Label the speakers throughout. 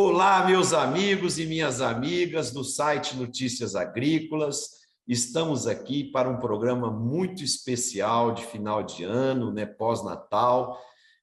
Speaker 1: Olá, meus amigos e minhas amigas do site Notícias Agrícolas. Estamos aqui para um programa muito especial de final de ano, pós-Natal,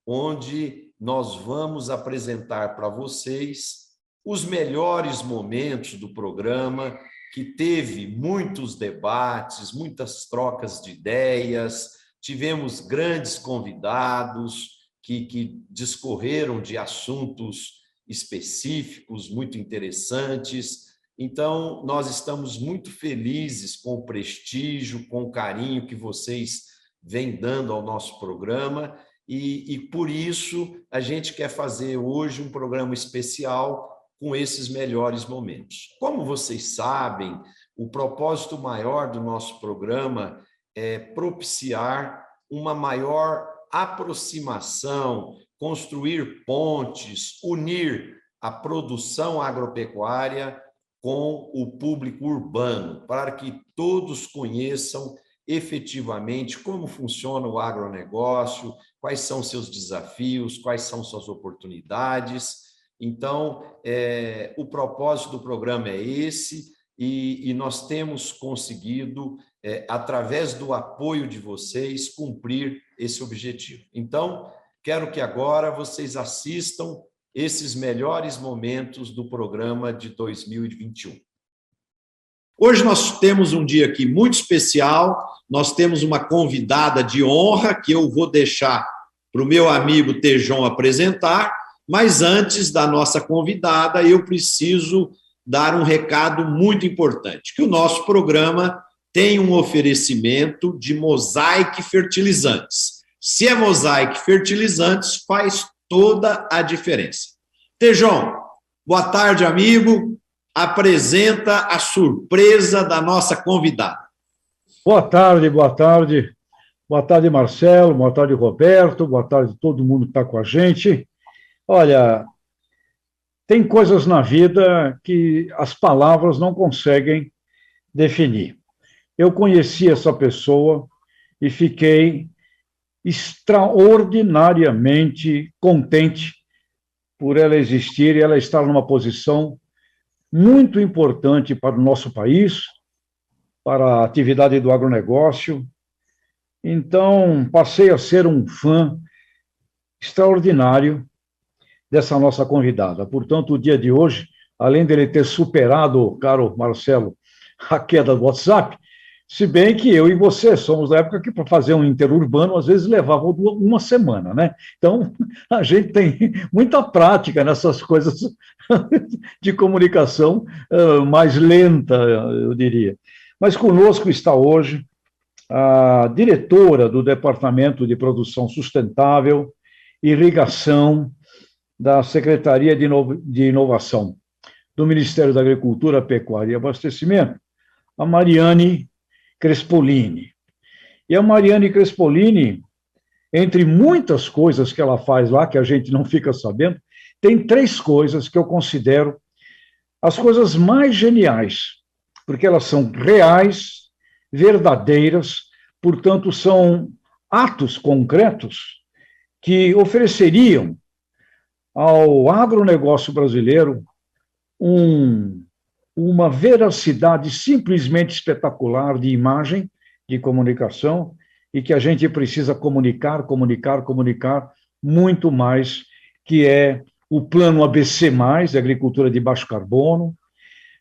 Speaker 1: onde nós vamos apresentar para vocês os melhores momentos do programa, que teve muitos debates, muitas trocas de ideias, tivemos grandes convidados que discorreram de assuntos específicos, muito interessantes. Então, nós estamos muito felizes com o prestígio, com o carinho que vocês vêm dando ao nosso programa e por isso a gente quer fazer hoje um programa especial com esses melhores momentos. Como vocês sabem, o propósito maior do nosso programa é propiciar uma maior aproximação, construir pontes, unir a produção agropecuária com o público urbano, para que todos conheçam efetivamente como funciona o agronegócio, quais são seus desafios, quais são suas oportunidades. Então, o propósito do programa é esse, e nós temos conseguido, através do apoio de vocês, cumprir esse objetivo. Então, quero que agora vocês assistam esses melhores momentos do programa de 2021. Hoje nós temos um dia aqui muito especial, nós temos uma convidada de honra que eu vou deixar para o meu amigo Tejon apresentar, mas antes da nossa convidada, eu preciso dar um recado muito importante, que o nosso programa tem um oferecimento de Mosaic Fertilizantes. Se é Mosaic Fertilizantes, faz toda a diferença. Tejon, boa tarde, amigo. Apresenta a surpresa da nossa convidada.
Speaker 2: Boa tarde, boa tarde. Boa tarde, Marcelo. Boa tarde, Roberto. Boa tarde todo mundo que está com a gente. Olha, tem coisas na vida que as palavras não conseguem definir. Eu conheci essa pessoa e fiquei extraordinariamente contente por ela existir e ela estar numa posição muito importante para o nosso país, para a atividade do agronegócio. Então, passei a ser um fã extraordinário dessa nossa convidada. Portanto, o dia de hoje, além dele ter superado, caro Marcelo, a queda do WhatsApp, se bem que eu e você somos da época que para fazer um interurbano às vezes levava uma semana, né? Então, a gente tem muita prática nessas coisas de comunicação mais lenta, eu diria. Mas conosco está hoje a diretora do Departamento de Produção Sustentável e Irrigação da Secretaria de Inovação do Ministério da Agricultura, Pecuária e Abastecimento, a Mariane Crespolini. E a Mariane Crespolini, entre muitas coisas que ela faz lá, que a gente não fica sabendo, tem 3 coisas que eu considero as coisas mais geniais, porque elas são reais, verdadeiras, portanto, são atos concretos que ofereceriam ao agronegócio brasileiro uma veracidade simplesmente espetacular de imagem, de comunicação, e que a gente precisa comunicar muito mais, que é o Plano ABC+, Agricultura de Baixo Carbono,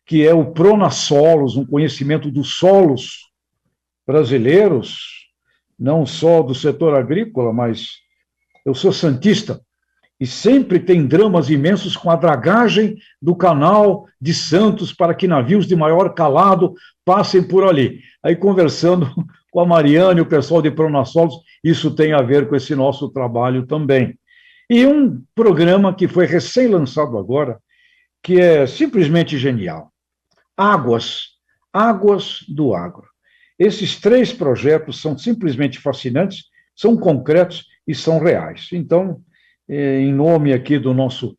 Speaker 2: que é o Pronasolos, um conhecimento dos solos brasileiros, não só do setor agrícola, mas eu sou santista, e sempre tem dramas imensos com a dragagem do canal de Santos para que navios de maior calado passem por ali. Aí, conversando com a Mariane, o pessoal de Pronasolos, isso tem a ver com esse nosso trabalho também. E um programa que foi recém-lançado agora, que é simplesmente genial. Águas do Agro. Esses 3 projetos são simplesmente fascinantes, são concretos e são reais. Então, em nome aqui do nosso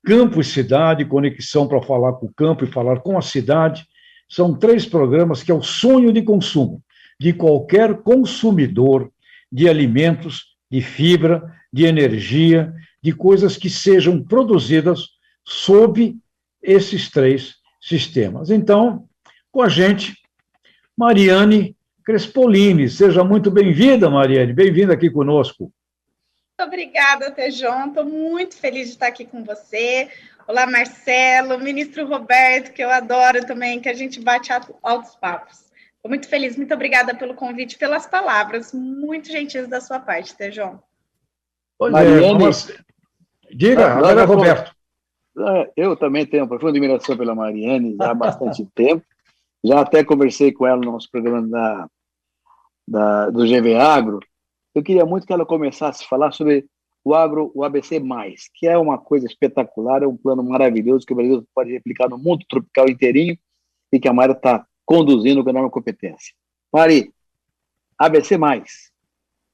Speaker 2: Campo e Cidade, conexão para falar com o campo e falar com a cidade, são 3 programas que é o sonho de consumo de qualquer consumidor de alimentos, de fibra, de energia, de coisas que sejam produzidas sob esses 3 sistemas. Então, com a gente, Mariane Crespolini. Seja muito bem-vinda, Mariane. Bem-vinda aqui conosco.
Speaker 3: Muito obrigada, Tejon. Estou muito feliz de estar aqui com você. Olá, Marcelo, ministro Roberto, que eu adoro também, que a gente bate altos papos. Estou muito feliz, muito obrigada pelo convite, pelas palavras, muito gentis da sua parte, Tejon.
Speaker 2: Mariane, diga, agora, Roberto.
Speaker 4: Eu também tenho uma profunda admiração pela Mariane já há bastante tempo. Já até conversei com ela no nosso programa do GV Agro. Eu queria muito que ela começasse a falar sobre o ABC+, que é uma coisa espetacular, é um plano maravilhoso que o Brasil pode replicar no mundo tropical inteirinho e que a Mari está conduzindo com enorme competência. Mari, ABC+.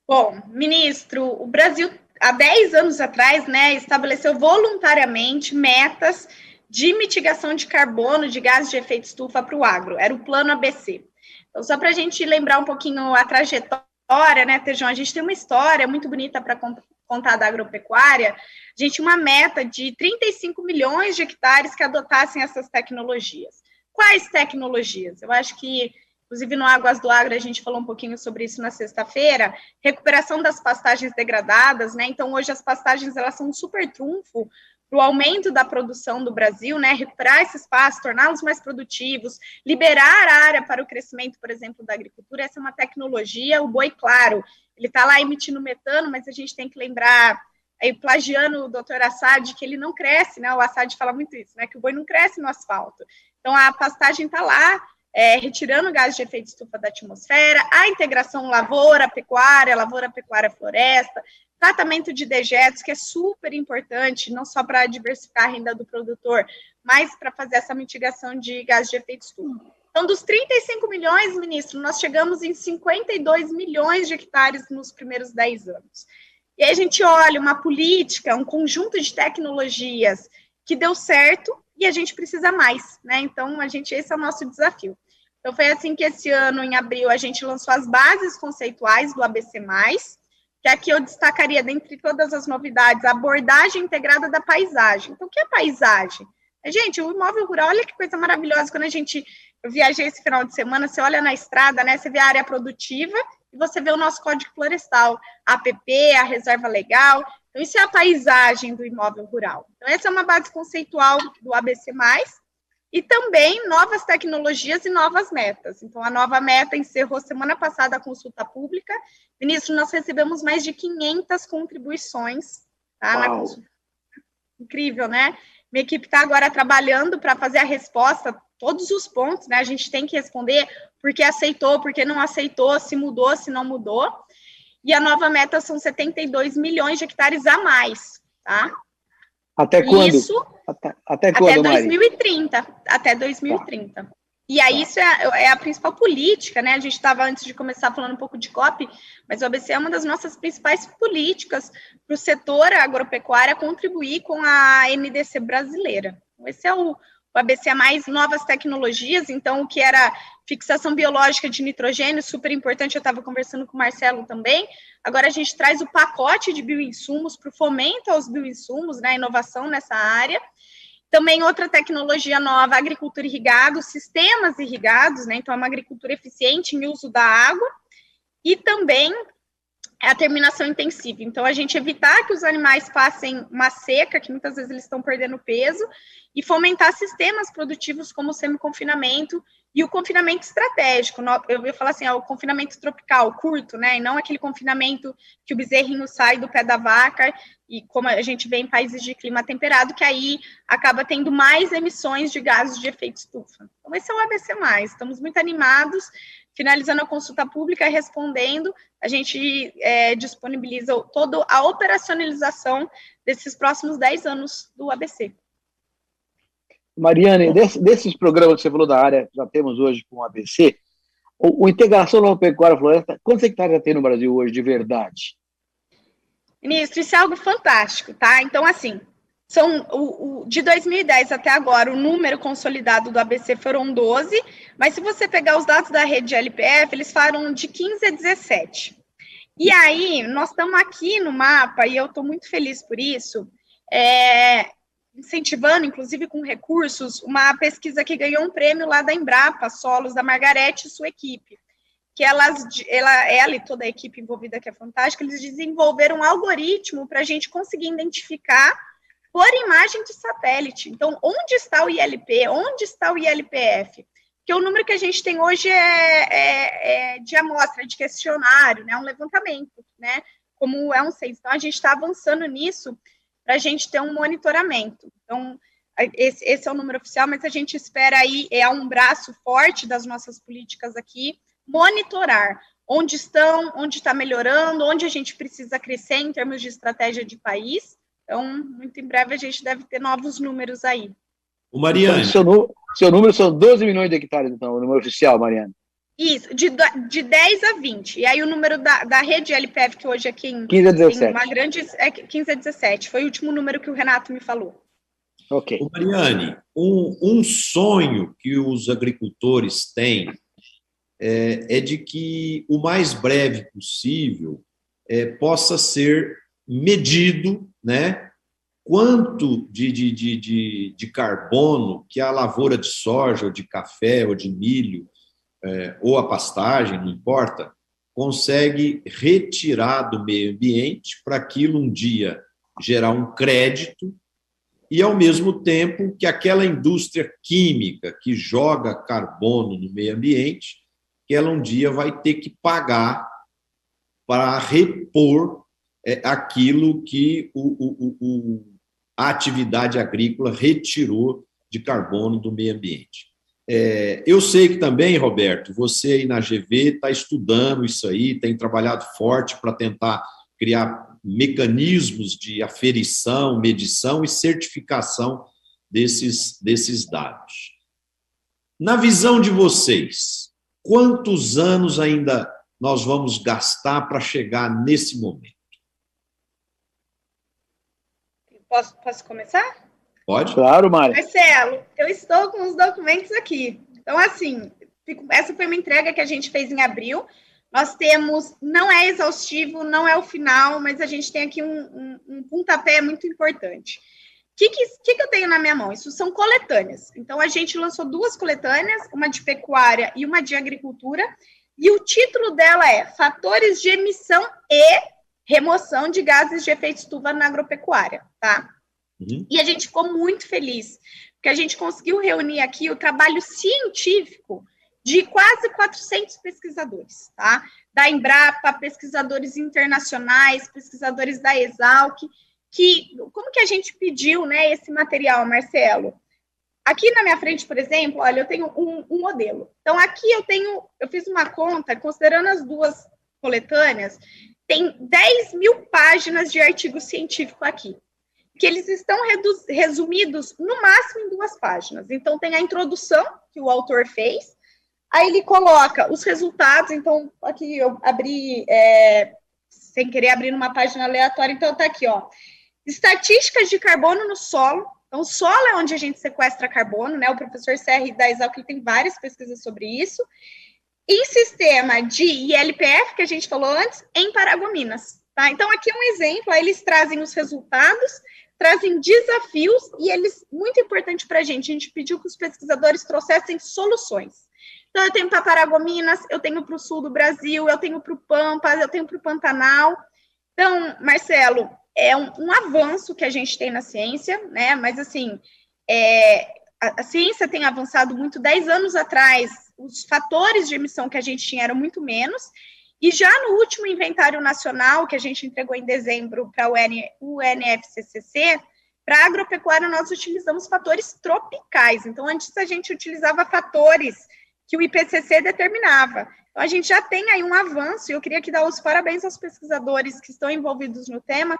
Speaker 3: Bom, ministro, o Brasil, há 10 anos atrás, estabeleceu voluntariamente metas de mitigação de carbono, de gases de efeito estufa para o agro. Era o plano ABC. Então, só para a gente lembrar um pouquinho a trajetória, Tejon, a gente tem uma história muito bonita para contar da agropecuária. A gente tinha uma meta de 35 milhões de hectares que adotassem essas tecnologias. Quais tecnologias? Eu acho que, inclusive no Águas do Agro, a gente falou um pouquinho sobre isso na sexta-feira, recuperação das pastagens degradadas, Então, hoje as pastagens, elas são um super trunfo para o aumento da produção do Brasil, recuperar esse espaço, torná-los mais produtivos, liberar a área para o crescimento, por exemplo, da agricultura. Essa é uma tecnologia. O boi, claro, ele está lá emitindo metano, mas a gente tem que lembrar, aí, plagiando o doutor Assad, que ele não cresce, O Assad fala muito isso, que o boi não cresce no asfalto. Então, a pastagem está lá, retirando gases de efeito estufa da atmosfera, a integração lavoura-pecuária, floresta, tratamento de dejetos, que é super importante, não só para diversificar a renda do produtor, mas para fazer essa mitigação de gases de efeito estufa. Então, dos 35 milhões, ministro, nós chegamos em 52 milhões de hectares nos primeiros 10 anos. E aí a gente olha uma política, um conjunto de tecnologias que deu certo e a gente precisa mais, Então, esse é o nosso desafio. Então, foi assim que esse ano, em abril, a gente lançou as bases conceituais do ABC+, que aqui eu destacaria, dentre todas as novidades, a abordagem integrada da paisagem. Então, o que é paisagem? Gente, o imóvel rural, olha que coisa maravilhosa, quando eu viajei esse final de semana, você olha na estrada, você vê a área produtiva e você vê o nosso Código Florestal, a APP, a reserva legal. Então, isso é a paisagem do imóvel rural. Então, essa é uma base conceitual do ABC+, e também novas tecnologias e novas metas. Então, a nova meta encerrou semana passada a consulta pública. Ministro, nós recebemos mais de 500 contribuições, na consulta. Incrível, Minha equipe está agora trabalhando para fazer a resposta, todos os pontos, A gente tem que responder por que aceitou, por que não aceitou, se mudou, se não mudou. E a nova meta são 72 milhões de hectares a mais,
Speaker 4: Até quando?
Speaker 3: Isso,
Speaker 4: até quando,
Speaker 3: 2030. Até 2030. Tá. E aí, isso é a principal política, A gente estava, antes de começar, falando um pouco de COP, mas o ABC é uma das nossas principais políticas para o setor agropecuário contribuir com a NDC brasileira. Esse é o ABC mais novas tecnologias. Então, o que era fixação biológica de nitrogênio, super importante, eu estava conversando com o Marcelo também. Agora a gente traz o pacote de bioinsumos para o fomento aos bioinsumos, inovação nessa área. Também outra tecnologia nova, agricultura irrigada, sistemas irrigados, Então, é uma agricultura eficiente em uso da água. E também a terminação intensiva. Então, a gente evitar que os animais passem uma seca, que muitas vezes eles estão perdendo peso, e fomentar sistemas produtivos como o semi-confinamento e o confinamento estratégico. Eu ia falar assim, o confinamento tropical, curto, E não aquele confinamento que o bezerrinho sai do pé da vaca, e como a gente vê em países de clima temperado, que aí acaba tendo mais emissões de gases de efeito estufa. Então, esse é o ABC+. Estamos muito animados. Finalizando a consulta pública, respondendo, a gente disponibiliza toda a operacionalização desses próximos 10 anos do ABC.
Speaker 4: Mariane, desses programas que você falou da área que já temos hoje com o ABC, o Integração Nova Pecuária Floresta, quantos hectares já tem no Brasil hoje, de verdade?
Speaker 3: Ministro, isso é algo fantástico, Então, assim, de 2010 até agora, o número consolidado do ABC foram 12, mas se você pegar os dados da rede de LPF, eles falam de 15 a 17. E aí, nós estamos aqui no mapa, e eu estou muito feliz por isso, incentivando, inclusive com recursos, uma pesquisa que ganhou um prêmio lá da Embrapa Solos, da Margarete e sua equipe, que ela e toda a equipe envolvida, que é fantástica, eles desenvolveram um algoritmo para a gente conseguir identificar por imagem de satélite. Então, onde está o ILP? Onde está o ILPF? Porque o número que a gente tem hoje é de amostra, de questionário, né? Um levantamento, né? Como é um censo. Então, a gente está avançando nisso para a gente ter um monitoramento. Então, esse é o número oficial, mas a gente espera aí, é um braço forte das nossas políticas aqui, monitorar onde estão, onde está melhorando, onde a gente precisa crescer em termos de estratégia de país. Então, muito em breve, a gente deve ter novos números aí.
Speaker 1: O Mariane.
Speaker 4: Então, seu número são 12 milhões de hectares, então, o número oficial, Mariane.
Speaker 3: Isso, de 10 a 20. E aí o número da rede LPF, que hoje aqui em
Speaker 4: 15 a 17.
Speaker 3: Uma grande, 15 a 17. Foi o último número que o Renato me falou.
Speaker 4: Ok.
Speaker 1: O Mariane, um sonho que os agricultores têm é de que o mais breve possível possa ser medido, né, quanto de carbono que a lavoura de soja, ou de café, ou de milho, ou a pastagem, não importa, consegue retirar do meio ambiente para aquilo um dia gerar um crédito e, ao mesmo tempo, que aquela indústria química que joga carbono no meio ambiente, que ela um dia vai ter que pagar para repor aquilo que a atividade agrícola retirou de carbono do meio ambiente. Eu sei que também, Roberto, você aí na GV está estudando isso aí, tem trabalhado forte para tentar criar mecanismos de aferição, medição e certificação desses dados. Na visão de vocês, quantos anos ainda nós vamos gastar para chegar nesse momento?
Speaker 3: Posso começar?
Speaker 1: Pode?
Speaker 4: Claro, Mário.
Speaker 3: Marcelo, eu estou com os documentos aqui. Então, assim, essa foi uma entrega que a gente fez em abril. Nós temos, não é exaustivo, não é o final, mas a gente tem aqui um pontapé muito importante. O que eu tenho na minha mão? Isso são coletâneas. Então, a gente lançou 2 coletâneas, uma de pecuária e uma de agricultura, e o título dela é Fatores de Emissão e Remoção de Gases de Efeito Estufa na Agropecuária, tá? Uhum. E a gente ficou muito feliz, porque a gente conseguiu reunir aqui o trabalho científico de quase 400 pesquisadores, tá? Da Embrapa, pesquisadores internacionais, pesquisadores da Exalc, como que a gente pediu, né, esse material, Marcelo? Aqui na minha frente, por exemplo, olha, eu tenho um modelo. Então, aqui eu fiz uma conta, considerando as 2 coletâneas, tem 10 mil páginas de artigo científico aqui, que eles estão resumidos, no máximo, em 2 páginas. Então, tem a introdução que o autor fez, aí ele coloca os resultados. Então, aqui eu abri, sem querer abrir numa página aleatória, então tá aqui, ó. Estatísticas de carbono no solo. Então, o solo é onde a gente sequestra carbono, né? O professor Serri da Exalc tem várias pesquisas sobre isso. Em sistema de ILPF, que a gente falou antes, em Paragominas, tá? Então, aqui é um exemplo, aí eles trazem os resultados, trazem desafios, e eles, muito importante para a gente pediu que os pesquisadores trouxessem soluções. Então, eu tenho para Paragominas, eu tenho para o sul do Brasil, eu tenho para o Pampas, eu tenho para o Pantanal. Então, Marcelo, é um avanço que a gente tem na ciência, né? Mas, assim, a ciência tem avançado muito. 10 anos atrás, os fatores de emissão que a gente tinha eram muito menos, e já no último inventário nacional, que a gente entregou em dezembro para o UNFCCC, para agropecuária nós utilizamos fatores tropicais. Então, antes a gente utilizava fatores que o IPCC determinava. Então, a gente já tem aí um avanço, e eu queria aqui dar os parabéns aos pesquisadores que estão envolvidos no tema,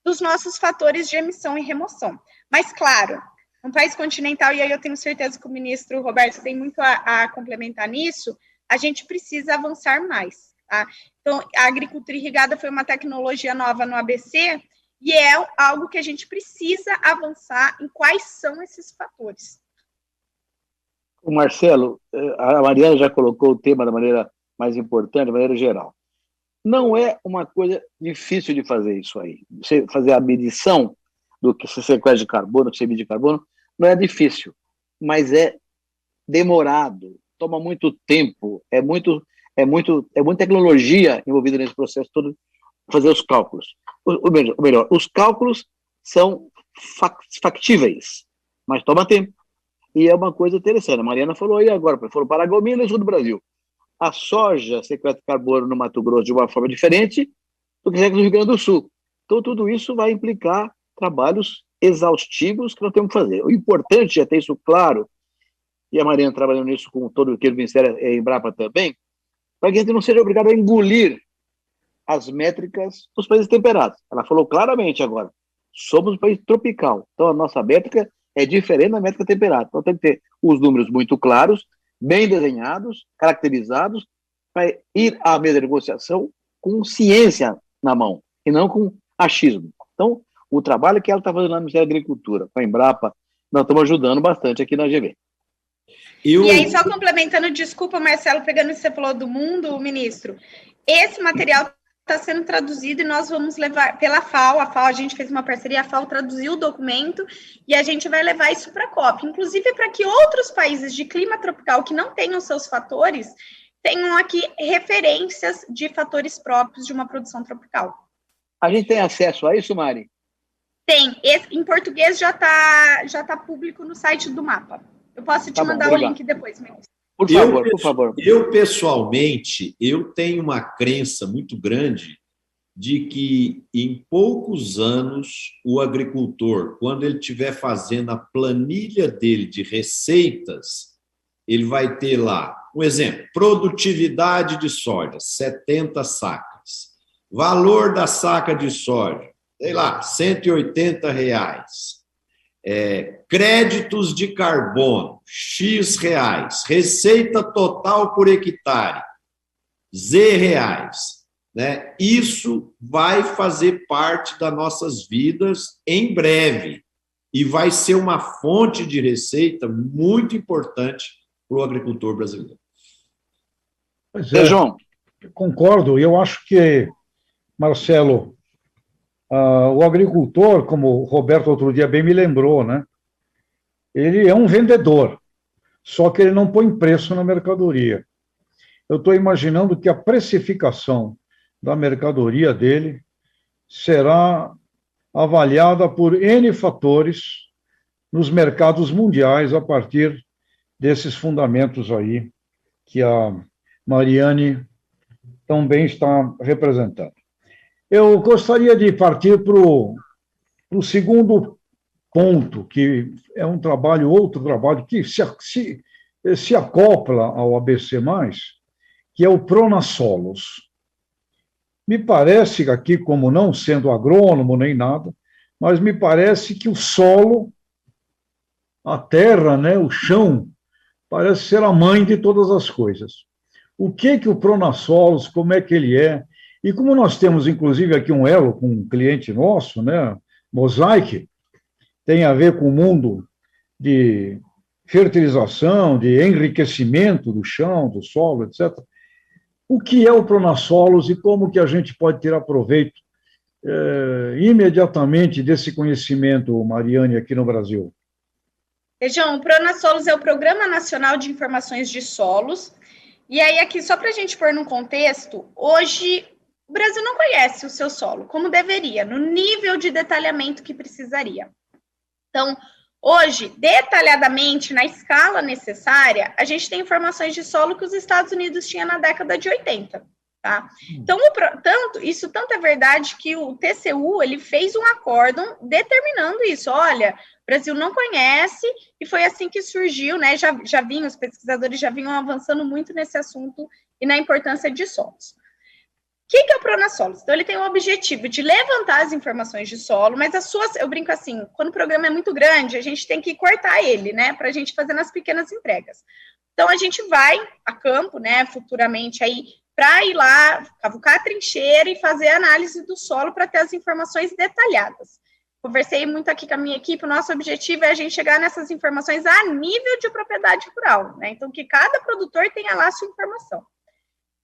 Speaker 3: dos nossos fatores de emissão e remoção. Mas, claro, um país continental, e aí eu tenho certeza que o ministro Roberto tem muito a complementar nisso, a gente precisa avançar mais, tá? Então, a agricultura irrigada foi uma tecnologia nova no ABC, e é algo que a gente precisa avançar em quais são esses fatores.
Speaker 4: O Marcelo, a Mariana já colocou o tema da maneira mais importante, da maneira geral. Não é uma coisa difícil de fazer isso aí. Você fazer a medição, do que sequestro de carbono, do CBI de carbono, não é difícil, mas é demorado, toma muito tempo, é muita tecnologia envolvida nesse processo todo, fazer os cálculos. Ou melhor, os cálculos são factíveis, mas toma tempo. E é uma coisa interessante. A Mariana falou aí agora, falou Paragominas no sul do Brasil. A soja sequestra carbono no Mato Grosso de uma forma diferente do que no Rio Grande do Sul. Então, tudo isso vai implicar trabalhos exaustivos que nós temos que fazer. O importante é ter isso claro, e a Mariana trabalhando nisso com todo aquele Ministério e a Embrapa também, para que a gente não seja obrigado a engolir as métricas dos países temperados. Ela falou claramente agora, somos um país tropical, então a nossa métrica é diferente da métrica temperada. Então tem que ter os números muito claros, bem desenhados, caracterizados, para ir à mesa de negociação com ciência na mão, e não com achismo. Então, o trabalho que ela está fazendo lá no Ministério da Agricultura, com a Embrapa, nós estamos ajudando bastante aqui na GV.
Speaker 3: E aí, só complementando, desculpa, Marcelo, pegando o que você falou do mundo, ministro, esse material está sendo traduzido e nós vamos levar pela FAO, a gente fez uma parceria, a FAO traduziu o documento e a gente vai levar isso para a COP, inclusive para que outros países de clima tropical que não tenham seus fatores, tenham aqui referências de fatores próprios de uma produção tropical.
Speaker 4: A gente tem acesso a isso, Mari?
Speaker 3: Tem, em português já tá público no site do mapa. Eu posso te mandar o link depois, ministro.
Speaker 4: Por favor.
Speaker 1: Eu, pessoalmente, eu tenho uma crença muito grande de que, em poucos anos, o agricultor, quando ele estiver fazendo a planilha dele de receitas, ele vai ter lá, um exemplo, produtividade de soja, 70 sacas. Valor da saca de soja, sei lá, R$180. Créditos de carbono, X reais, receita total por hectare, Z reais, né? Isso vai fazer parte das nossas vidas em breve e vai ser uma fonte de receita muito importante para o agricultor brasileiro.
Speaker 2: Pois é, João. Concordo, eu acho que, Marcelo, o agricultor, como o Roberto outro dia bem me lembrou, né? Ele é um vendedor, só que ele não põe preço na mercadoria. Eu estou imaginando que a precificação da mercadoria dele será avaliada por N fatores nos mercados mundiais a partir desses fundamentos aí que a Mariane também está representando. Eu gostaria de partir para o segundo ponto, que é outro trabalho que se acopla ao ABC+, que é o Pronasolos. Me parece que aqui, como não sendo agrônomo nem nada, mas me parece que o solo, a terra, né, o chão, parece ser a mãe de todas as coisas. O que o Pronasolos, como é que ele é? E como nós temos, inclusive, aqui um elo com um cliente nosso, né, Mosaic, tem a ver com o mundo de fertilização, de enriquecimento do chão, do solo, etc. O que é o Pronasolos e como que a gente pode tirar proveito imediatamente desse conhecimento, Mariane, aqui no Brasil?
Speaker 3: João, o Pronasolos é o Programa Nacional de Informações de Solos. E aí, aqui, só para a gente pôr num contexto, hoje o Brasil não conhece o seu solo como deveria, no nível de detalhamento que precisaria. Então, hoje, detalhadamente, na escala necessária, a gente tem informações de solo que os Estados Unidos tinham na década de 80. Tá? Então, isso tanto é verdade que o TCU ele fez um acórdão determinando isso. Olha, o Brasil não conhece, e foi assim que surgiu, né? Os pesquisadores já vinham avançando muito nesse assunto e na importância de solos. O que é o Pronasolos? Então, ele tem o objetivo de levantar as informações de solo, mas eu brinco assim, quando o programa é muito grande, a gente tem que cortar ele, né, para a gente fazer nas pequenas entregas. Então, a gente vai a campo, né, futuramente aí, para ir lá, cavucar a trincheira e fazer a análise do solo para ter as informações detalhadas. Conversei muito aqui com a minha equipe, o nosso objetivo é a gente chegar nessas informações a nível de propriedade rural, né, então que cada produtor tenha lá a sua informação.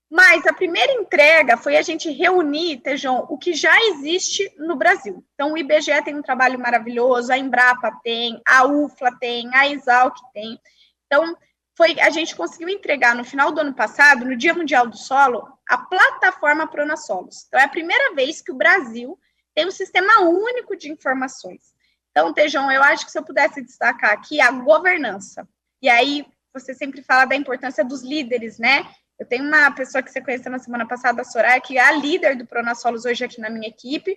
Speaker 3: Mas a primeira entrega foi a gente reunir, Tejon, o que já existe no Brasil. Então, o IBGE tem um trabalho maravilhoso, a Embrapa tem, a UFLA tem, a Exalc tem. Então, a gente conseguiu entregar no final do ano passado, no Dia Mundial do Solo, a plataforma Pronasolos. Então, é a primeira vez que o Brasil tem um sistema único de informações. Então, Tejon, eu acho que se eu pudesse destacar aqui a governança. E aí, você sempre fala da importância dos líderes, né? Eu tenho uma pessoa que você conheceu na semana passada, a Soraya, que é a líder do Pronasolos hoje aqui na minha equipe,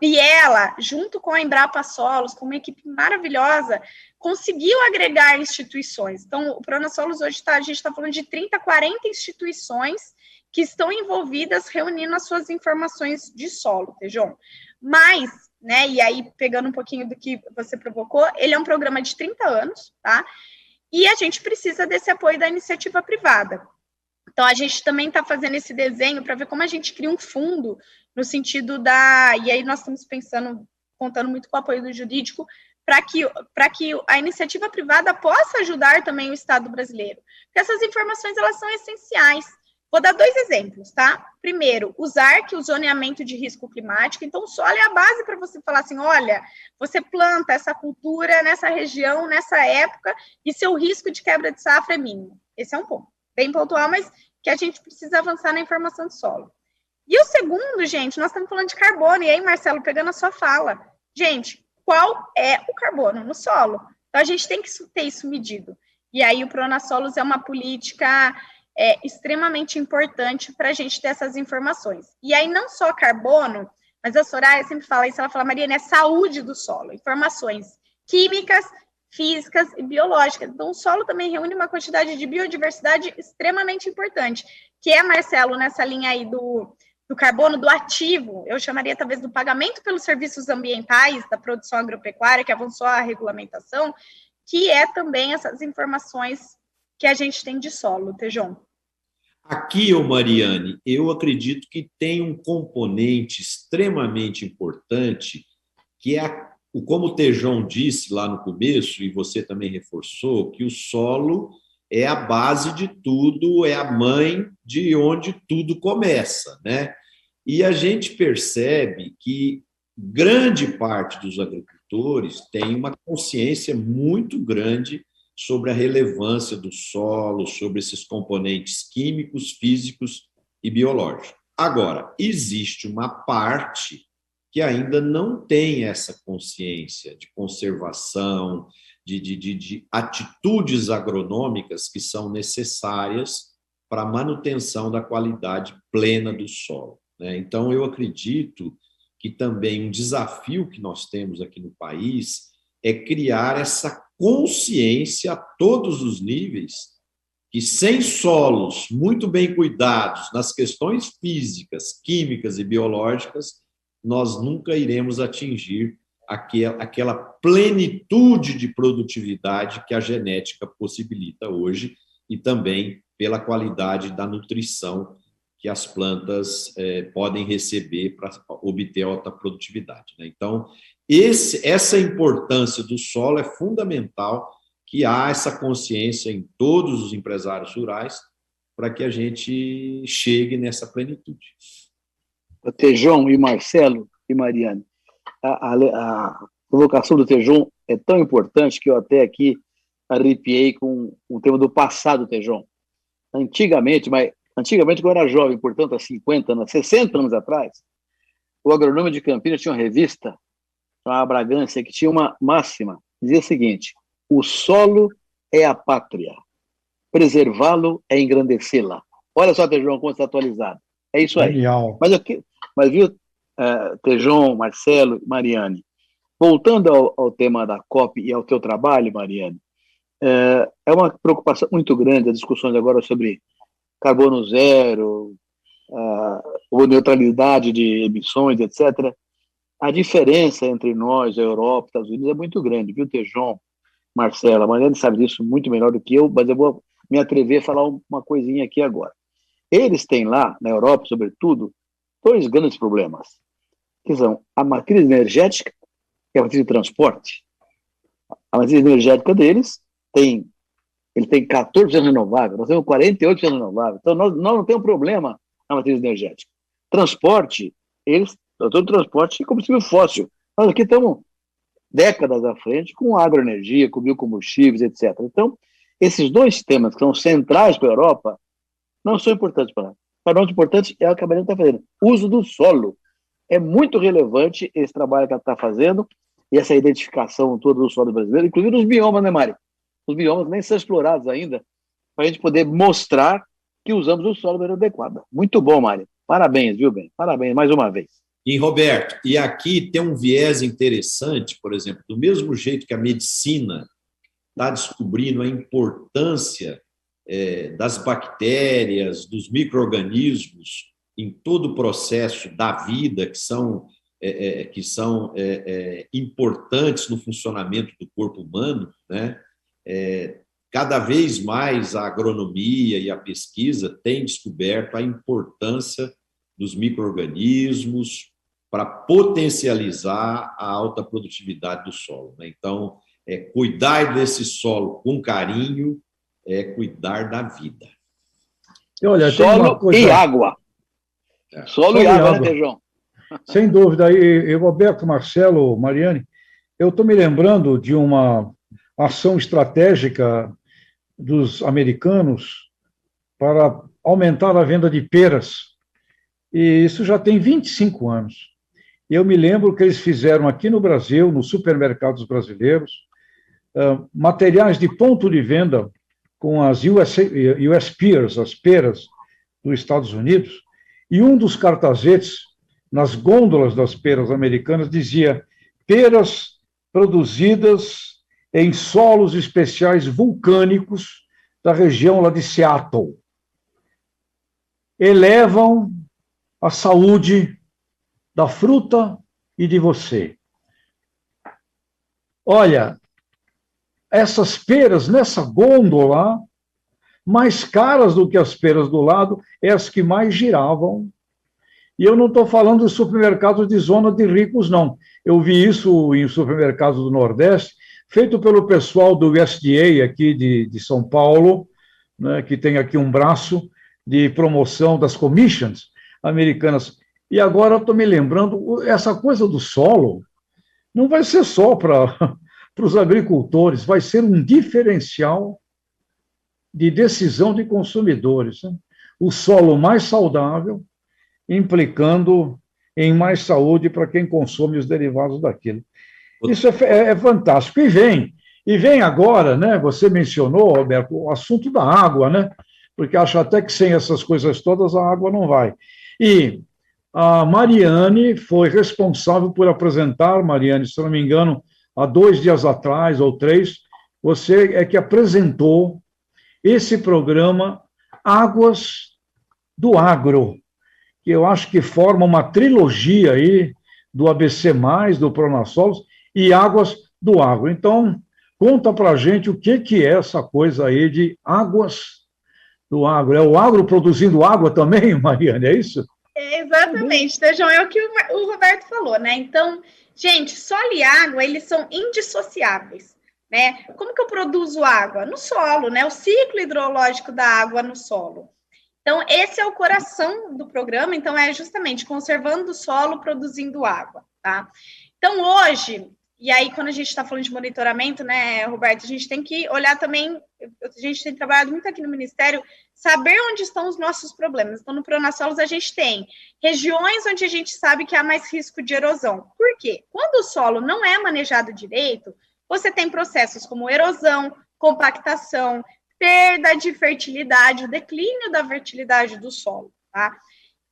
Speaker 3: e ela, junto com a Embrapa Solos, com uma equipe maravilhosa, conseguiu agregar instituições. Então, o Pronasolos hoje a gente está falando de 30, 40 instituições que estão envolvidas reunindo as suas informações de solo, Tejon. Mas, né, e aí, pegando um pouquinho do que você provocou, ele é um programa de 30 anos, tá? E a gente precisa desse apoio da iniciativa privada. Então, a gente também está fazendo esse desenho para ver como a gente cria um fundo no sentido da... E aí nós estamos pensando, contando muito com o apoio do jurídico, para que a iniciativa privada possa ajudar também o Estado brasileiro. Porque essas informações, elas são essenciais. Vou dar 2 exemplos, tá? Primeiro, o ZARC, o zoneamento de risco climático. Então, o solo é a base para você falar assim, olha, você planta essa cultura nessa região, nessa época, e seu risco de quebra de safra é mínimo. Esse é um ponto. Bem pontual, mas que a gente precisa avançar na informação de solo. E o segundo, gente, nós estamos falando de carbono, e aí, Marcelo, pegando a sua fala, gente, qual é o carbono no solo? Então, a gente tem que ter isso medido. E aí, o Pronasolos é uma política extremamente importante para a gente ter essas informações. E aí, não só carbono, mas a Soraya sempre fala isso, ela fala, Mariana, é saúde do solo, informações químicas, físicas e biológicas. Então, o solo também reúne uma quantidade de biodiversidade extremamente importante, que é, Marcelo, nessa linha aí do carbono, do ativo, eu chamaria talvez do pagamento pelos serviços ambientais da produção agropecuária, que avançou a regulamentação, que é também essas informações que a gente tem de solo, Tejon.
Speaker 1: Aqui, Mariane, eu acredito que tem um componente extremamente importante, que é como o Tejon disse lá no começo, e você também reforçou, que o solo é a base de tudo, é a mãe de onde tudo começa, né? E a gente percebe que grande parte dos agricultores tem uma consciência muito grande sobre a relevância do solo, sobre esses componentes químicos, físicos e biológicos. Agora, existe uma parte que ainda não tem essa consciência de conservação, de atitudes agronômicas que são necessárias para a manutenção da qualidade plena do solo, né? Então, eu acredito que também um desafio que nós temos aqui no país é criar essa consciência a todos os níveis, que sem solos muito bem cuidados nas questões físicas, químicas e biológicas, nós nunca iremos atingir aquela plenitude de produtividade que a genética possibilita hoje e também pela qualidade da nutrição que as plantas podem receber para obter alta produtividade, né? Então, essa importância do solo é fundamental, que há essa consciência em todos os empresários rurais para que a gente chegue nessa plenitude.
Speaker 4: Tejon e Marcelo e Mariane, a provocação do Tejon é tão importante que eu até aqui arrepiei com o tema do passado, Tejon. Antigamente, quando eu era jovem, portanto, há 50 anos, 60 anos atrás, o Agronômico de Campinas tinha uma revista, chamada Bragança, que tinha uma máxima, dizia o seguinte: o solo é a pátria, preservá-lo é engrandecê-la. Olha só, Tejon, como está atualizado. É isso aí.
Speaker 2: Genial.
Speaker 4: Mas viu, Tejon, Marcelo, Mariane, voltando ao tema da COP e ao teu trabalho, Mariane, é uma preocupação muito grande as discussões agora sobre carbono zero, ou neutralidade de emissões, etc. A diferença entre nós, a Europa e os Estados Unidos é muito grande, viu, Tejon, Marcela? A Mariane sabe disso muito melhor do que eu, mas eu vou me atrever a falar uma coisinha aqui agora. Eles têm lá, na Europa, sobretudo, 2 grandes problemas, que são a matriz energética e a matriz de transporte. A matriz energética deles tem ele tem 14% renovável, nós temos 48% renovável, então nós não temos problema na matriz energética. Transporte, todo transporte é combustível fóssil. Nós aqui estamos décadas à frente com agroenergia, com biocombustíveis, etc. Então, esses dois temas que são centrais para a Europa não são importantes para nós. Para nós, o importante é o que a Mariana está fazendo. O uso do solo. É muito relevante esse trabalho que ela está fazendo e essa identificação toda do solo brasileiro, inclusive os biomas, né, Mari? Os biomas nem são explorados ainda, para a gente poder mostrar que usamos o solo de maneira adequada. Muito bom, Mari. Parabéns, viu, bem? Parabéns, mais uma vez.
Speaker 1: E, Roberto, e aqui tem um viés interessante, por exemplo, do mesmo jeito que a medicina está descobrindo a importância das bactérias, dos micro-organismos em todo o processo da vida, que são importantes no funcionamento do corpo humano, né? Cada vez mais a agronomia e a pesquisa têm descoberto a importância dos micro-organismos para potencializar a alta produtividade do solo, né? Então, cuidar desse solo com carinho é cuidar da vida.
Speaker 2: Olha,
Speaker 4: solo e água. Solo e água, né, Tejão?
Speaker 2: Sem dúvida. E Roberto, Marcelo, Mariane, eu estou me lembrando de uma ação estratégica dos americanos para aumentar a venda de peras. E isso já tem 25 anos. E eu me lembro que eles fizeram aqui no Brasil, nos supermercados brasileiros, materiais de ponto de venda com as US Pears, as peras dos Estados Unidos, e um dos cartazetes, nas gôndolas das peras americanas, dizia: peras produzidas em solos especiais vulcânicos da região lá de Seattle. Elevam a saúde da fruta e de você. Olha, essas peras nessa gôndola, mais caras do que as peras do lado, é as que mais giravam. E eu não estou falando de supermercados de zona de ricos, não. Eu vi isso em supermercados do Nordeste, feito pelo pessoal do USDA aqui de São Paulo, né, que tem aqui um braço de promoção das commissions americanas. E agora eu estou me lembrando, essa coisa do solo não vai ser só para os agricultores, vai ser um diferencial de decisão de consumidores, né? O solo mais saudável, implicando em mais saúde para quem consome os derivados daquilo. Isso é fantástico. E vem agora, né? Você mencionou, Roberto, o assunto da água, né? Porque acho até que sem essas coisas todas a água não vai. E a Mariane foi responsável por apresentar, Mariane, se não me engano, há 2 dias atrás ou 3, você é que apresentou esse programa Águas do Agro, que eu acho que forma uma trilogia aí do ABC+, do Pronasolos e Águas do Agro. Então, conta para a gente o que é essa coisa aí de Águas do Agro. É o agro produzindo água também, Mariane, é isso?
Speaker 3: Exatamente, Tejão, é o que o Roberto falou, né? Então, gente, solo e água, eles são indissociáveis, né? Como que eu produzo água? No solo, né? O ciclo hidrológico da água no solo. Então, esse é o coração do programa, então é justamente conservando o solo, produzindo água, tá? Então, hoje, e aí quando a gente está falando de monitoramento, né, Roberto, a gente tem que olhar também, a gente tem trabalhado muito aqui no Ministério, saber onde estão os nossos problemas. Então, no Pronasolos, a gente tem regiões onde a gente sabe que há mais risco de erosão. Por quê? Quando o solo não é manejado direito, você tem processos como erosão, compactação, perda de fertilidade, o declínio da fertilidade do solo, tá?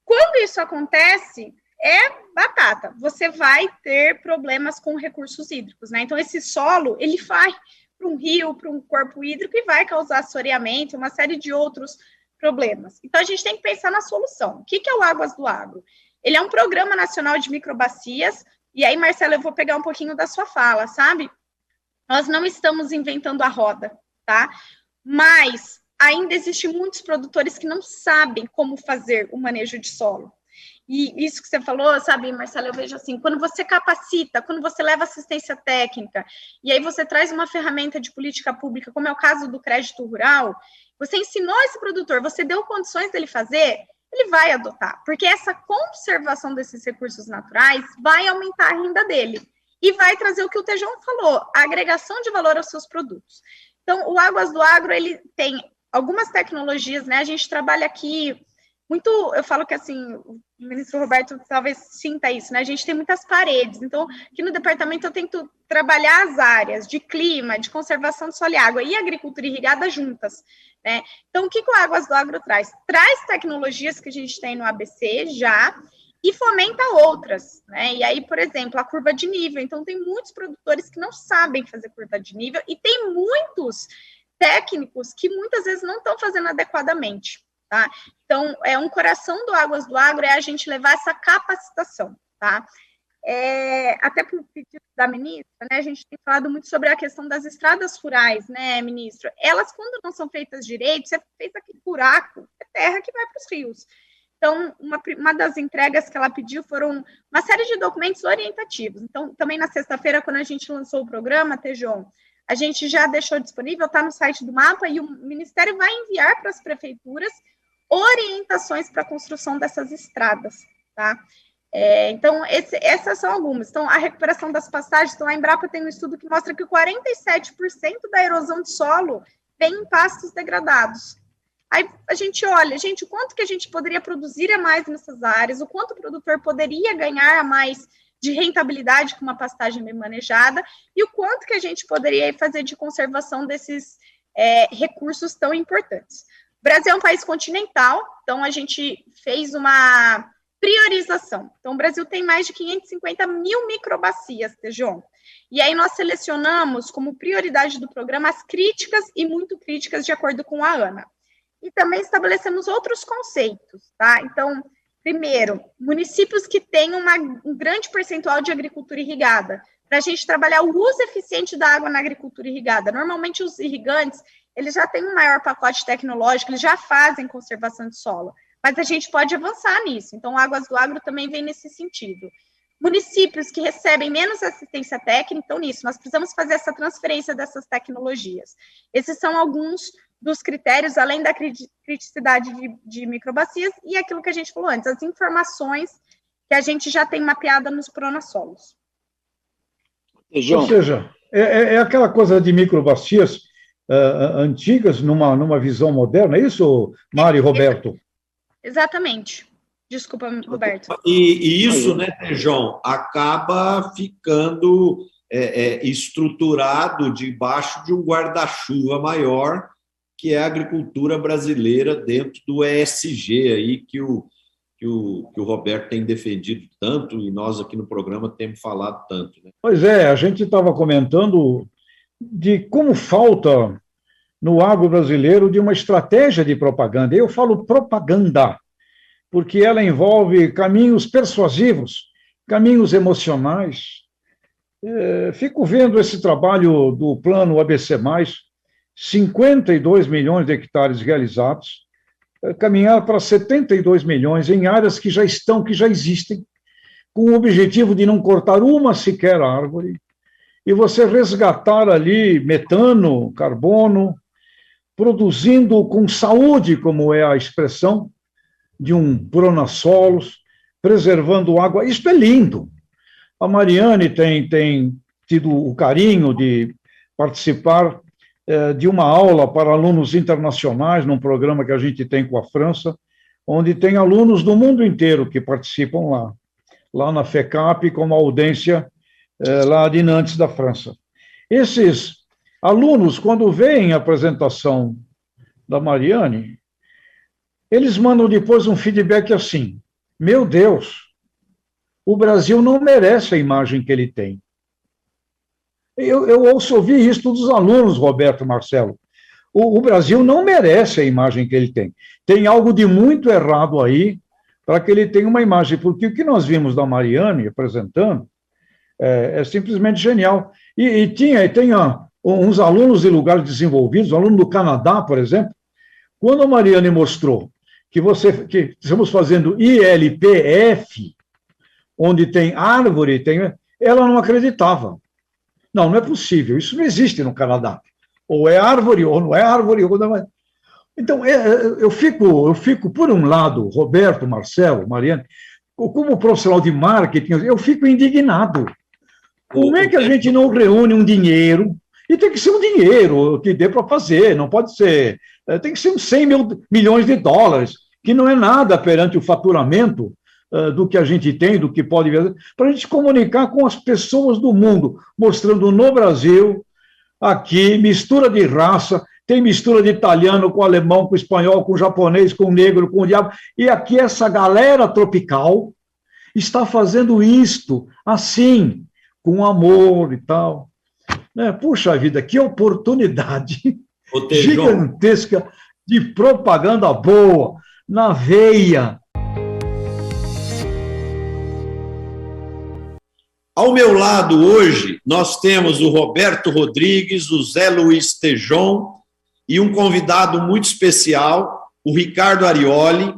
Speaker 3: Quando isso acontece, é batata. Você vai ter problemas com recursos hídricos, né? Então, esse solo, ele vai para um rio, para um corpo hídrico e vai causar assoreamento, uma série de outros problemas. Então, a gente tem que pensar na solução. O que é o Águas do Agro? Ele é um programa nacional de microbacias, e aí, Marcelo, eu vou pegar um pouquinho da sua fala, sabe? Nós não estamos inventando a roda, tá? Mas ainda existem muitos produtores que não sabem como fazer o manejo de solo. E isso que você falou, sabe, Marcelo, eu vejo assim, quando você capacita, quando você leva assistência técnica, e aí você traz uma ferramenta de política pública, como é o caso do crédito rural, você ensinou esse produtor, você deu condições dele fazer, ele vai adotar, porque essa conservação desses recursos naturais vai aumentar a renda dele, e vai trazer o que o Tejão falou, a agregação de valor aos seus produtos. Então, o Águas do Agro, ele tem algumas tecnologias, né, a gente trabalha aqui muito, eu falo que assim, o ministro Roberto talvez sinta isso, né? A gente tem muitas paredes, então aqui no departamento eu tento trabalhar as áreas de clima, de conservação de solo e água e agricultura irrigada juntas, né? Então, o que o Águas do Agro traz? Traz tecnologias que a gente tem no ABC já e fomenta outras, né? E aí, por exemplo, a curva de nível. Então, tem muitos produtores que não sabem fazer curva de nível e tem muitos técnicos que muitas vezes não estão fazendo adequadamente. Tá? Então, um coração do Águas do Agro é a gente levar essa capacitação, tá? Até por pedido da ministra, né, a gente tem falado muito sobre a questão das estradas rurais, né, ministro? Elas, quando não são feitas direito, você fez aquele buraco, é terra que vai para os rios. Então, uma das entregas que ela pediu foram uma série de documentos orientativos. Então, também na sexta-feira, quando a gente lançou o programa, Tejon, a gente já deixou disponível, está no site do mapa, e o Ministério vai enviar para as prefeituras orientações para a construção dessas estradas, tá? Então, essas são algumas. Então, a recuperação das pastagens, então a Embrapa tem um estudo que mostra que 47% da erosão de solo vem em pastos degradados. Aí a gente olha, gente, o quanto que a gente poderia produzir a mais nessas áreas, o quanto o produtor poderia ganhar a mais de rentabilidade com uma pastagem bem manejada, e o quanto que a gente poderia fazer de conservação desses recursos tão importantes. O Brasil é um país continental, então a gente fez uma priorização. Então, o Brasil tem mais de 550 mil microbacias, Tejon. E aí nós selecionamos como prioridade do programa as críticas e muito críticas, de acordo com a ANA. E também estabelecemos outros conceitos, tá? Então, primeiro, municípios que têm um grande percentual de agricultura irrigada, para a gente trabalhar o uso eficiente da água na agricultura irrigada. Normalmente, os irrigantes, eles já têm um maior pacote tecnológico, eles já fazem conservação de solo, mas a gente pode avançar nisso. Então, o Águas do Agro também vem nesse sentido. Municípios que recebem menos assistência técnica, então, nisso, nós precisamos fazer essa transferência dessas tecnologias. Esses são alguns dos critérios, além da criticidade de microbacias, e aquilo que a gente falou antes, as informações que a gente já tem mapeada nos pronassolos.
Speaker 2: Ou seja, é aquela coisa de microbacias antigas numa visão moderna, é isso, Mari e Roberto?
Speaker 3: Exatamente. Desculpa, Roberto.
Speaker 1: E isso, né, João, acaba ficando estruturado debaixo de um guarda-chuva maior, que é a agricultura brasileira dentro do ESG aí, que o Roberto tem defendido tanto, e nós aqui no programa temos falado tanto. Né?
Speaker 2: Pois é, a gente estava comentando de como falta no agro brasileiro de uma estratégia de propaganda. Eu falo propaganda, porque ela envolve caminhos persuasivos, caminhos emocionais. Fico vendo esse trabalho do plano ABC+, 52 milhões de hectares realizados, caminhar para 72 milhões em áreas que já existem, com o objetivo de não cortar uma sequer árvore, e você resgatar ali metano, carbono, produzindo com saúde, como é a expressão, de um pronassolos, preservando água. Isso é lindo. A Mariane tem tido o carinho de participar de uma aula para alunos internacionais, num programa que a gente tem com a França, onde tem alunos do mundo inteiro que participam lá na FECAP, com uma audiência lá de Nantes, da França. Esses alunos, quando veem a apresentação da Mariane, eles mandam depois um feedback assim: meu Deus, o Brasil não merece a imagem que ele tem. Eu ouço ouvir isso dos alunos, Roberto, Marcelo. O Brasil não merece a imagem que ele tem. Tem algo de muito errado aí para que ele tenha uma imagem, porque o que nós vimos da Mariane apresentando é simplesmente genial. E tem uns alunos de lugares desenvolvidos, um aluno do Canadá, por exemplo, quando a Mariane mostrou que estamos fazendo ILPF, onde tem árvore, ela não acreditava. Não, não é possível, isso não existe no Canadá. Ou é árvore, ou não é árvore, ou não é. Então, eu fico, por um lado, Roberto, Marcelo, Mariane, como profissional de marketing, eu fico indignado. Como é que a gente não reúne um dinheiro? E tem que ser um dinheiro que dê para fazer, não pode ser. Tem que ser uns 100 milhões de dólares, que não é nada perante o faturamento do que a gente tem, do que pode ver, para a gente comunicar com as pessoas do mundo, mostrando no Brasil, aqui, mistura de raça, tem mistura de italiano com alemão, com espanhol, com japonês, com negro, com o diabo, e aqui essa galera tropical está fazendo isto assim, com amor e tal. Puxa vida, que oportunidade gigantesca de propaganda boa, na veia.
Speaker 1: Ao meu lado hoje, nós temos o Roberto Rodrigues, o Zé Luiz Tejon e um convidado muito especial, o Ricardo Arioli,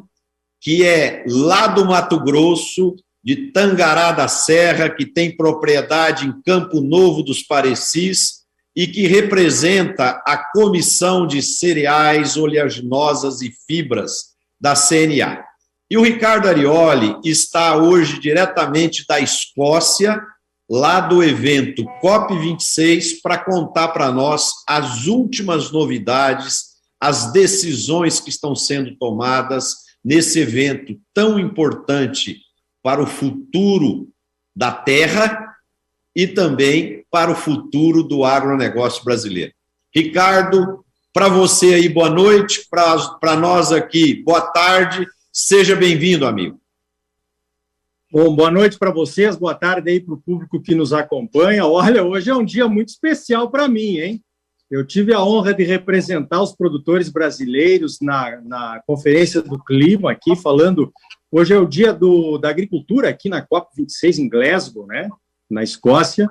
Speaker 1: que é lá do Mato Grosso, de Tangará da Serra, que tem propriedade em Campo Novo dos Parecis e que representa a Comissão de Cereais, Oleaginosas e Fibras da CNA. E o Ricardo Arioli está hoje diretamente da Escócia, lá do evento COP26, para contar para nós as últimas novidades, as decisões que estão sendo tomadas nesse evento tão importante para o futuro da terra e também para o futuro do agronegócio brasileiro. Ricardo, para você aí, boa noite, para nós aqui, boa tarde. Seja bem-vindo, amigo.
Speaker 5: Bom, boa noite para vocês, boa tarde aí para o público que nos acompanha. Olha, hoje é um dia muito especial para mim, hein? Eu tive a honra de representar os produtores brasileiros na Conferência do Clima aqui, falando... Hoje é o dia da agricultura aqui na COP26 em Glasgow, né? Na Escócia,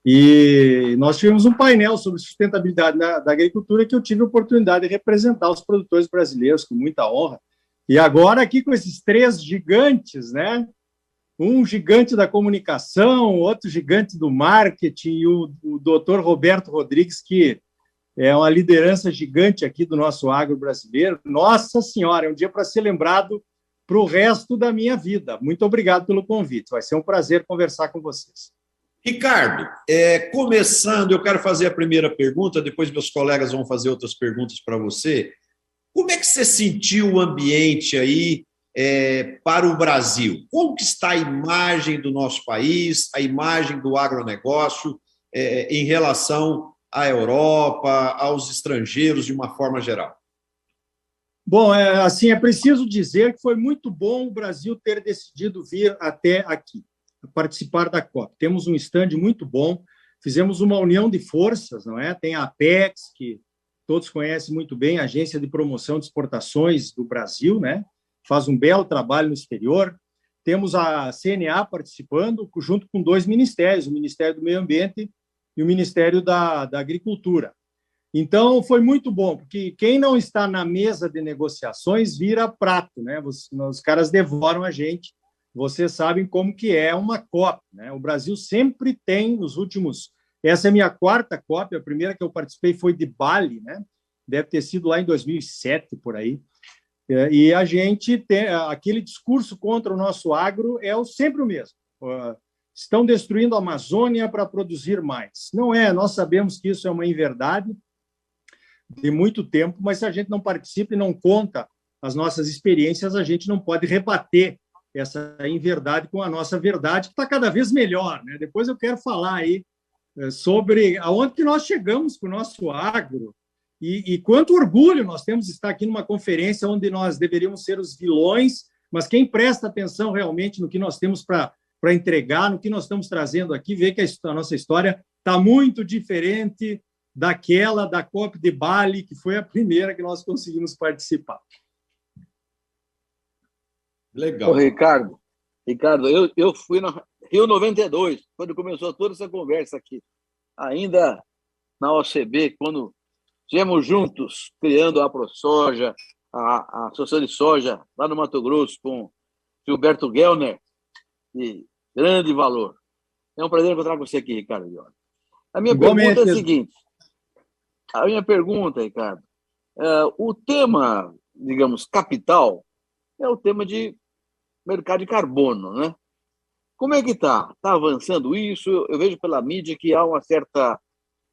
Speaker 5: e nós tivemos um painel sobre sustentabilidade da agricultura que eu tive a oportunidade de representar os produtores brasileiros com muita honra. E agora aqui com esses três gigantes, né? Um gigante da comunicação, outro gigante do marketing e o doutor Roberto Rodrigues, que é uma liderança gigante aqui do nosso agro brasileiro. Nossa Senhora, é um dia para ser lembrado para o resto da minha vida. Muito obrigado pelo convite. Vai ser um prazer conversar com vocês.
Speaker 1: Ricardo, começando, eu quero fazer a primeira pergunta, depois meus colegas vão fazer outras perguntas para você. Como é que você sentiu o ambiente aí para o Brasil? Como que está a imagem do nosso país, a imagem do agronegócio em relação à Europa, aos estrangeiros de uma forma geral?
Speaker 5: Bom, assim, é preciso dizer que foi muito bom o Brasil ter decidido vir até aqui, participar da COP. Temos um stand muito bom, fizemos uma união de forças, não é? Tem a Apex, que todos conhecem muito bem, a Agência de Promoção de Exportações do Brasil, né? Faz um belo trabalho no exterior. Temos a CNA participando, junto com dois ministérios, o Ministério do Meio Ambiente e o Ministério da Agricultura. Então, foi muito bom, porque quem não está na mesa de negociações vira prato, né? Os caras devoram a gente. Vocês sabem como que é uma COP, né? O Brasil sempre tem, nos últimos... Essa é a minha quarta COP, a primeira que eu participei foi de Bali, né? Deve ter sido lá em 2007, por aí. E a gente tem... Aquele discurso contra o nosso agro sempre o mesmo. Estão destruindo a Amazônia para produzir mais. Não é, nós sabemos que isso é uma inverdade, de muito tempo, mas se a gente não participa e não conta as nossas experiências, a gente não pode rebater essa inverdade com a nossa verdade, que está cada vez melhor, né? Depois eu quero falar aí sobre aonde que nós chegamos com o nosso agro e quanto orgulho nós temos de estar aqui numa conferência onde nós deveríamos ser os vilões, mas quem presta atenção realmente no que nós temos para entregar, no que nós estamos trazendo aqui, vê que a nossa história está muito diferente daquela da COP de Bali, que foi a primeira que nós conseguimos participar.
Speaker 1: Legal.
Speaker 4: Ô, Ricardo, eu fui no Rio 92, quando começou toda essa conversa aqui, ainda na OCB, quando estivemos juntos criando a ProSoja, a Associação de Soja, lá no Mato Grosso, com Gilberto Gellner, de grande valor. É um prazer encontrar com você aqui, Ricardo Arioli. A minha pergunta é a seguinte. A minha pergunta, Ricardo, o tema, digamos, capital, é o tema de mercado de carbono, né? Como é que está? Está avançando isso? Eu vejo pela mídia que há uma certa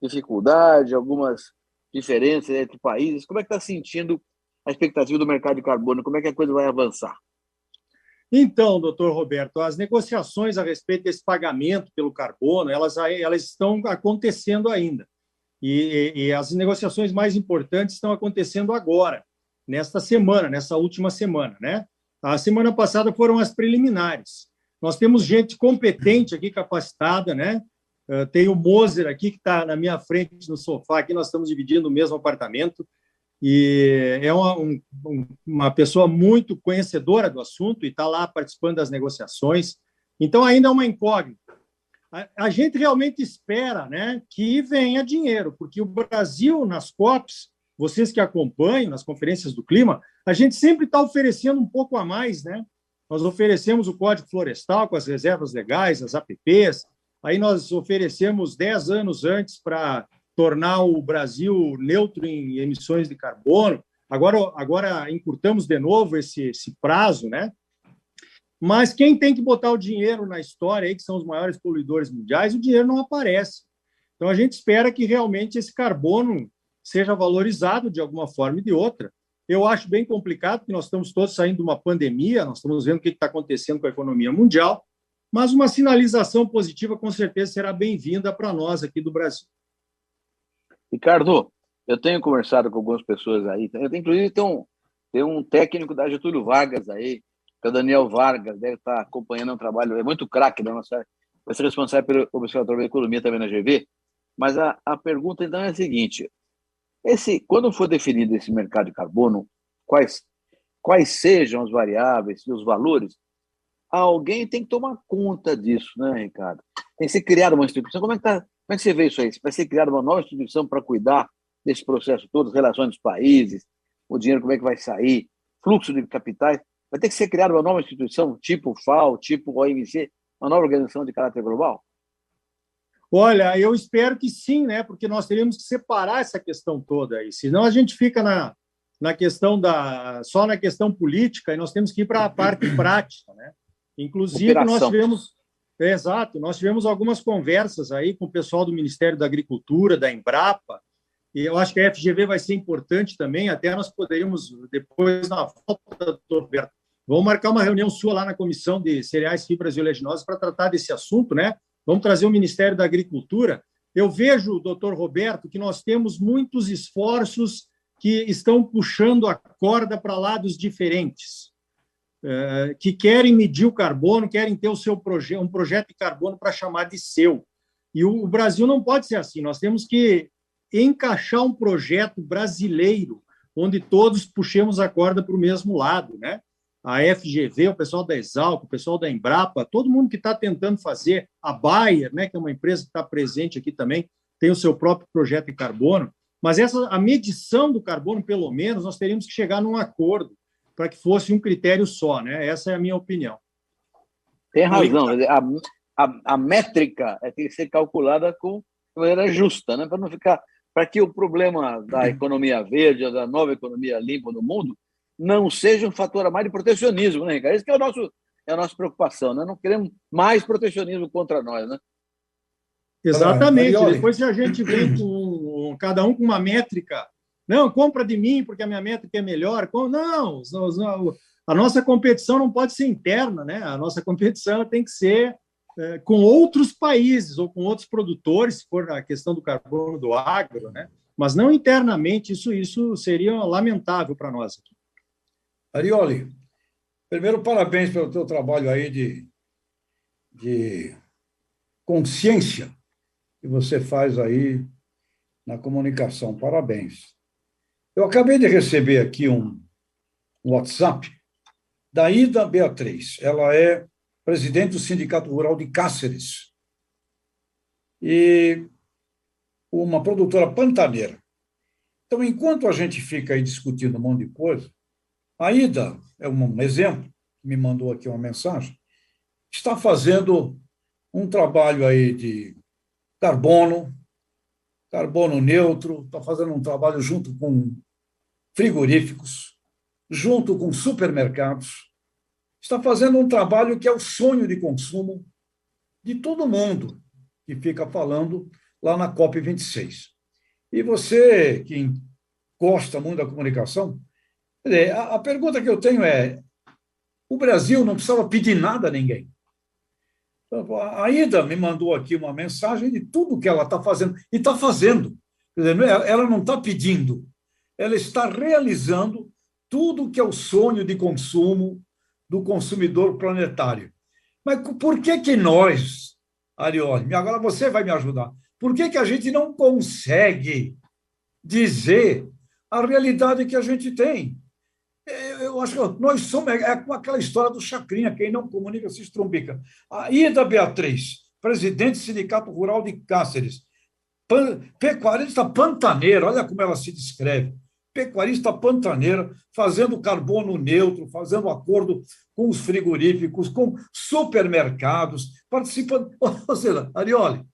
Speaker 4: dificuldade, algumas diferenças entre países. Como é que está sentindo a expectativa do mercado de carbono? Como é que a coisa vai avançar?
Speaker 5: Então, doutor Roberto, as negociações a respeito desse pagamento pelo carbono, elas estão acontecendo ainda. E as negociações mais importantes estão acontecendo agora, nesta semana, nessa última semana, né? A semana passada foram as preliminares. Nós temos gente competente aqui, capacitada, né? Tem o Moser aqui, que está na minha frente no sofá, aqui nós estamos dividindo o mesmo apartamento, e é uma pessoa muito conhecedora do assunto e está lá participando das negociações. Então, ainda é uma incógnita. A gente realmente espera, né, que venha dinheiro, porque o Brasil, nas COPs, vocês que acompanham, nas conferências do clima, a gente sempre está oferecendo um pouco a mais, né? Nós oferecemos o Código Florestal com as reservas legais, as APPs, aí nós oferecemos 10 anos antes para tornar o Brasil neutro em emissões de carbono. Agora encurtamos de novo esse prazo, né? Mas quem tem que botar o dinheiro na história, aí, que são os maiores poluidores mundiais, o dinheiro não aparece. Então, a gente espera que realmente esse carbono seja valorizado de alguma forma e de outra. Eu acho bem complicado, porque nós estamos todos saindo de uma pandemia, nós estamos vendo o que está acontecendo com a economia mundial, mas uma sinalização positiva, com certeza, será bem-vinda para nós aqui do Brasil.
Speaker 4: Ricardo, eu tenho conversado com algumas pessoas aí, inclusive tem um técnico da Getúlio Vargas aí, que é o Daniel Vargas, deve estar acompanhando um trabalho, é muito craque da nossa área, vai ser responsável pelo Observatório da Economia também na GV, mas a pergunta então é a seguinte, quando for definido esse mercado de carbono, quais sejam as variáveis e os valores, alguém tem que tomar conta disso, né, Ricardo? Tem que ser criada uma instituição. Como é que você vê isso aí? Vai ser criada uma nova instituição para cuidar desse processo todo, as relações dos países, o dinheiro como é que vai sair, fluxo de capitais. Vai ter que ser criada uma nova instituição, tipo FAO, tipo OMC, uma nova organização de caráter global?
Speaker 5: Olha, eu espero que sim, né? Porque nós teríamos que separar essa questão toda aí. Senão a gente fica na questão só na questão política e nós temos que ir para a parte prática, né? Inclusive, nós tivemos algumas conversas aí com o pessoal do Ministério da Agricultura, da Embrapa, e eu acho que a FGV vai ser importante também, até nós poderíamos, depois, na volta, doutor Roberto, vamos marcar uma reunião sua lá na Comissão de Cereais, Fibras e Oleaginosas para tratar desse assunto, né? Vamos trazer o Ministério da Agricultura. Eu vejo, doutor Roberto, que nós temos muitos esforços que estão puxando a corda para lados diferentes, que querem medir o carbono, querem ter um projeto de carbono para chamar de seu. E o Brasil não pode ser assim. Nós temos que encaixar um projeto brasileiro, onde todos puxemos a corda para o mesmo lado, né? A FGV, o pessoal da Exalc, o pessoal da Embrapa, todo mundo que está tentando fazer, a Bayer, né, que é uma empresa que está presente aqui também, tem o seu próprio projeto de carbono, mas a medição do carbono, pelo menos, nós teríamos que chegar num acordo para que fosse um critério só, né? Essa é a minha opinião.
Speaker 4: Tem razão. A métrica tem que ser calculada de maneira justa, né? Para que o problema da economia verde, ou da nova economia limpa no mundo, não seja um fator a mais de protecionismo, né, Ricardo? Isso que é a nossa preocupação, né? Não queremos mais protecionismo contra nós, né?
Speaker 5: Exatamente. Depois, se a gente vem com cada um com uma métrica, não, compra de mim porque a minha métrica é melhor. Não, a nossa competição não pode ser interna, né? A nossa competição tem que ser com outros países ou com outros produtores, se for a questão do carbono do agro, né? Mas não internamente. Isso seria lamentável para nós aqui.
Speaker 2: Arioli, primeiro, parabéns pelo teu trabalho aí de consciência que você faz aí na comunicação. Parabéns. Eu acabei de receber aqui um WhatsApp da Ida Beatriz. Ela é presidente do Sindicato Rural de Cáceres e uma produtora pantaneira. Então, enquanto a gente fica aí discutindo um monte de coisa, A Ida é um exemplo, me mandou aqui uma mensagem, está fazendo um trabalho aí de carbono, carbono neutro, está fazendo um trabalho junto com frigoríficos, junto com supermercados, está fazendo um trabalho que é o sonho de consumo de todo mundo que fica falando lá na COP26. E você, que gosta muito da comunicação, a pergunta que eu tenho é: o Brasil não precisava pedir nada a ninguém. A Ida me mandou aqui uma mensagem de tudo que ela está fazendo, e está fazendo. Quer dizer, ela não está pedindo, ela está realizando tudo que é o sonho de consumo do consumidor planetário. Mas por que nós, Arioli, agora você vai me ajudar, por que a gente não consegue dizer a realidade que a gente tem? Eu acho que nós somos, com aquela história do Chacrinha, quem não comunica se estrumbica. A Ida Beatriz, presidente do Sindicato Rural de Cáceres, pecuarista pantaneira, olha como ela se descreve, pecuarista pantaneira, fazendo carbono neutro, fazendo acordo com os frigoríficos, com supermercados, participando. Ou seja, Arioli,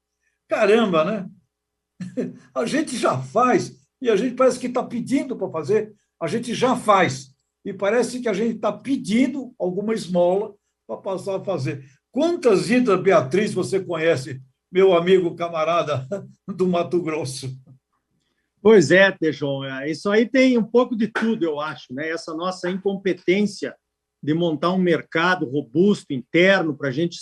Speaker 2: caramba, né? A gente já faz, e a gente parece que está pedindo para fazer, a gente já faz. E parece que a gente está pedindo alguma esmola para passar a fazer. Quantas Ida Beatriz você conhece, meu amigo camarada do Mato Grosso?
Speaker 5: Pois é, Tejon, isso aí tem um pouco de tudo, eu acho, né? Essa nossa incompetência de montar um mercado robusto, interno, para a gente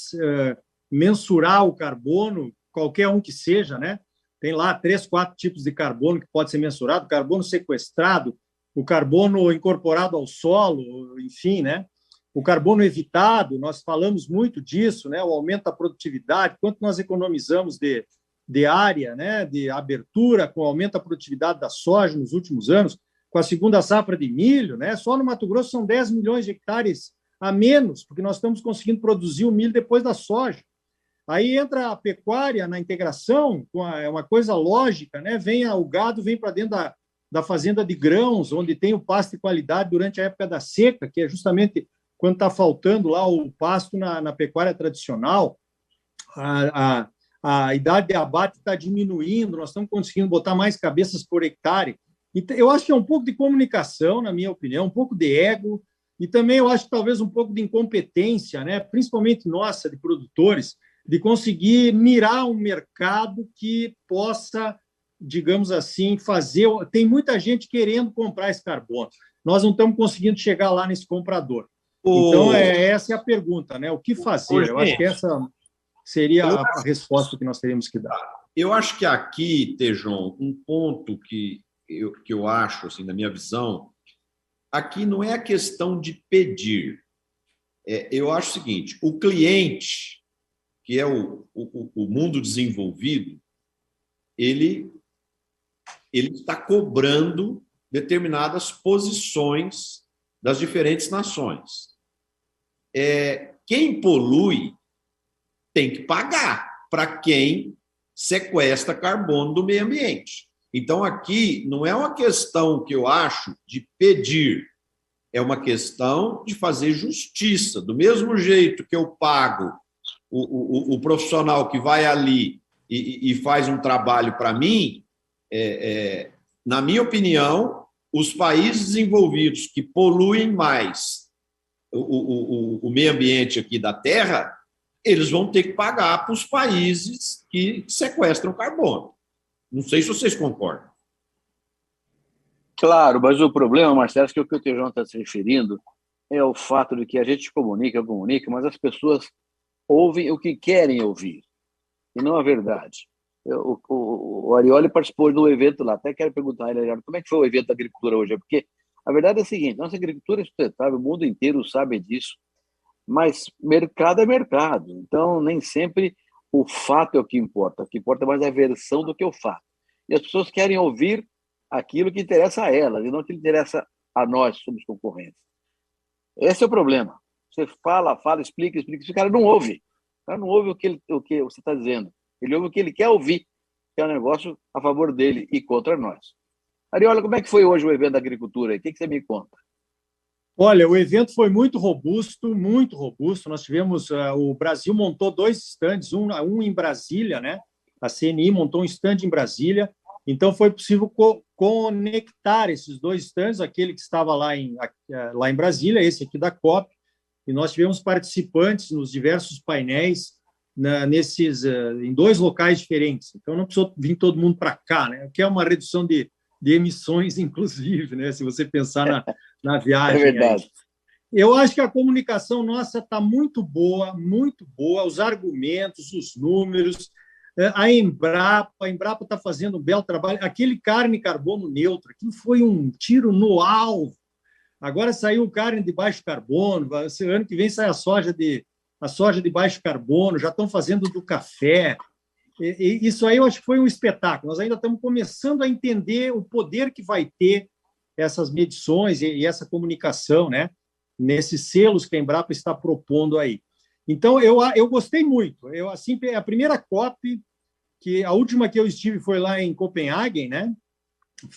Speaker 5: mensurar o carbono, qualquer um que seja, né? Tem lá 3, 4 tipos de carbono que pode ser mensurado: carbono sequestrado, o carbono incorporado ao solo, enfim, né? O carbono evitado, nós falamos muito disso, né? O aumento da produtividade, quanto nós economizamos de área, né? De abertura, com o aumento da produtividade da soja nos últimos anos, com a segunda safra de milho, né? Só no Mato Grosso são 10 milhões de hectares a menos, porque nós estamos conseguindo produzir o milho depois da soja. Aí entra a pecuária na integração, é uma coisa lógica, né? O gado vem para dentro da fazenda de grãos, onde tem o pasto de qualidade durante a época da seca, que é justamente quando está faltando lá o pasto na pecuária tradicional. A idade de abate está diminuindo, nós estamos conseguindo botar mais cabeças por hectare. Então, eu acho que é um pouco de comunicação, na minha opinião, um pouco de ego, e também eu acho que talvez um pouco de incompetência, né? Principalmente nossa, de produtores, de conseguir mirar um mercado que possa, digamos assim, fazer. Tem muita gente querendo comprar esse carbono. Nós não estamos conseguindo chegar lá nesse comprador. Então, essa é a pergunta, né? O que fazer? Eu acho que essa seria a resposta que nós teríamos que dar.
Speaker 1: Eu acho que aqui, Tejon, um ponto que eu acho, assim, na minha visão, aqui não é a questão de pedir. Eu acho o seguinte: o cliente, que é o mundo desenvolvido, ele está cobrando determinadas posições das diferentes nações. Quem polui tem que pagar para quem sequestra carbono do meio ambiente. Então, aqui não é uma questão que eu acho de pedir, é uma questão de fazer justiça. Do mesmo jeito que eu pago o profissional que vai ali e faz um trabalho para mim, na minha opinião, os países desenvolvidos que poluem mais o meio ambiente aqui da Terra, eles vão ter que pagar para os países que sequestram carbono. Não sei se vocês concordam.
Speaker 4: Claro, mas o problema, Marcelo, acho que o que o Tejão está se referindo é o fato de que a gente comunica, mas as pessoas ouvem o que querem ouvir, e não a verdade. O Arioli participou do evento lá, até quero perguntar a ele, como é que foi o evento da agricultura hoje? Porque a verdade é a seguinte: nossa agricultura é sustentável, o mundo inteiro sabe disso, mas mercado é mercado, então nem sempre o fato é o que importa mais é a versão do que o fato. E as pessoas querem ouvir aquilo que interessa a elas, e não que interessa a nós, somos concorrentes. Esse é o problema. Você fala, explica, o cara não ouve. O cara não ouve o que você está dizendo. Ele ouve o que ele quer ouvir, que é um negócio a favor dele e contra nós. Ariola, como é que foi hoje o evento da agricultura? O que você me conta?
Speaker 5: Olha, o evento foi muito robusto, muito robusto. Nós tivemos, o Brasil montou 2 estandes, um em Brasília, né? A CNI montou um estande em Brasília, então foi possível conectar esses 2 estandes, aquele que estava lá em Brasília, esse aqui da COP, e nós tivemos participantes nos diversos painéis em 2 locais diferentes. Então não precisou vir todo mundo para cá, né? Que é uma redução de emissões, inclusive, né? Se você pensar na viagem.
Speaker 4: É verdade.
Speaker 5: Aí. Eu acho que a comunicação nossa está muito boa, os argumentos, os números. A Embrapa está fazendo um belo trabalho. Aquele carne carbono neutro, aquilo foi um tiro no alvo. Agora saiu carne de baixo carbono, ano que vem sai a soja de baixo carbono, já estão fazendo do café. E isso aí eu acho que foi um espetáculo. Nós ainda estamos começando a entender o poder que vai ter essas medições e essa comunicação, né? Nesses selos que a Embrapa está propondo aí. Então, eu gostei muito. Assim, a primeira COP, a última que eu estive foi lá em Copenhague, né?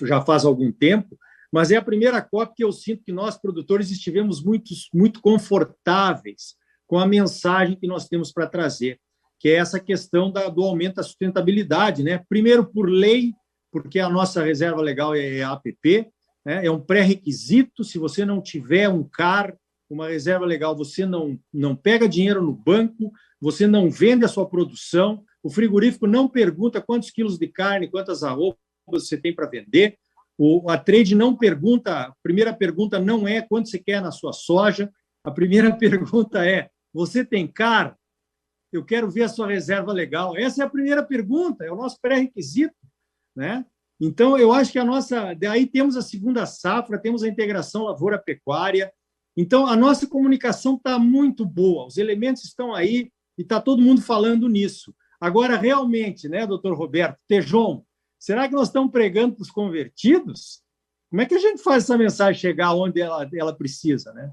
Speaker 5: Já faz algum tempo, mas é a primeira COP que eu sinto que nós, produtores, estivemos muito confortáveis com a mensagem que nós temos para trazer, que é essa questão do aumento da sustentabilidade, né? Primeiro, por lei, porque a nossa reserva legal é a APP, né? É um pré-requisito. Se você não tiver um CAR, uma reserva legal, você não pega dinheiro no banco, você não vende a sua produção, o frigorífico não pergunta quantos quilos de carne, quantas arrobas você tem para vender, a trade não pergunta, a primeira pergunta não é quanto você quer na sua soja, a primeira pergunta é, você tem CAR? Eu quero ver a sua reserva legal. Essa é a primeira pergunta, é o nosso pré-requisito, né? Então, eu acho que daí temos a segunda safra, temos a integração lavoura-pecuária. Então, a nossa comunicação está muito boa, os elementos estão aí e está todo mundo falando nisso. Agora, realmente, né, doutor Roberto, Tejon, será que nós estamos pregando para os convertidos? Como é que a gente faz essa mensagem chegar onde ela precisa, né?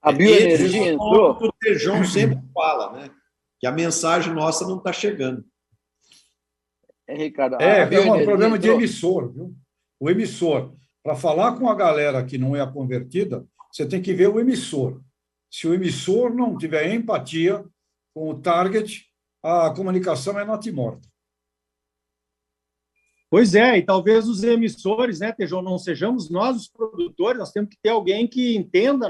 Speaker 4: A bioenergia entrou.
Speaker 1: O Tejon sempre fala, né? Que a mensagem nossa não está chegando.
Speaker 4: Ricardo,
Speaker 2: é um problema de emissor, viu? O emissor, para falar com a galera que não é a convertida, você tem que ver o emissor. Se o emissor não tiver empatia com o target, a comunicação é natimorta.
Speaker 5: Pois é, e talvez os emissores, né, Tejon, não sejamos nós os produtores, nós temos que ter alguém que entenda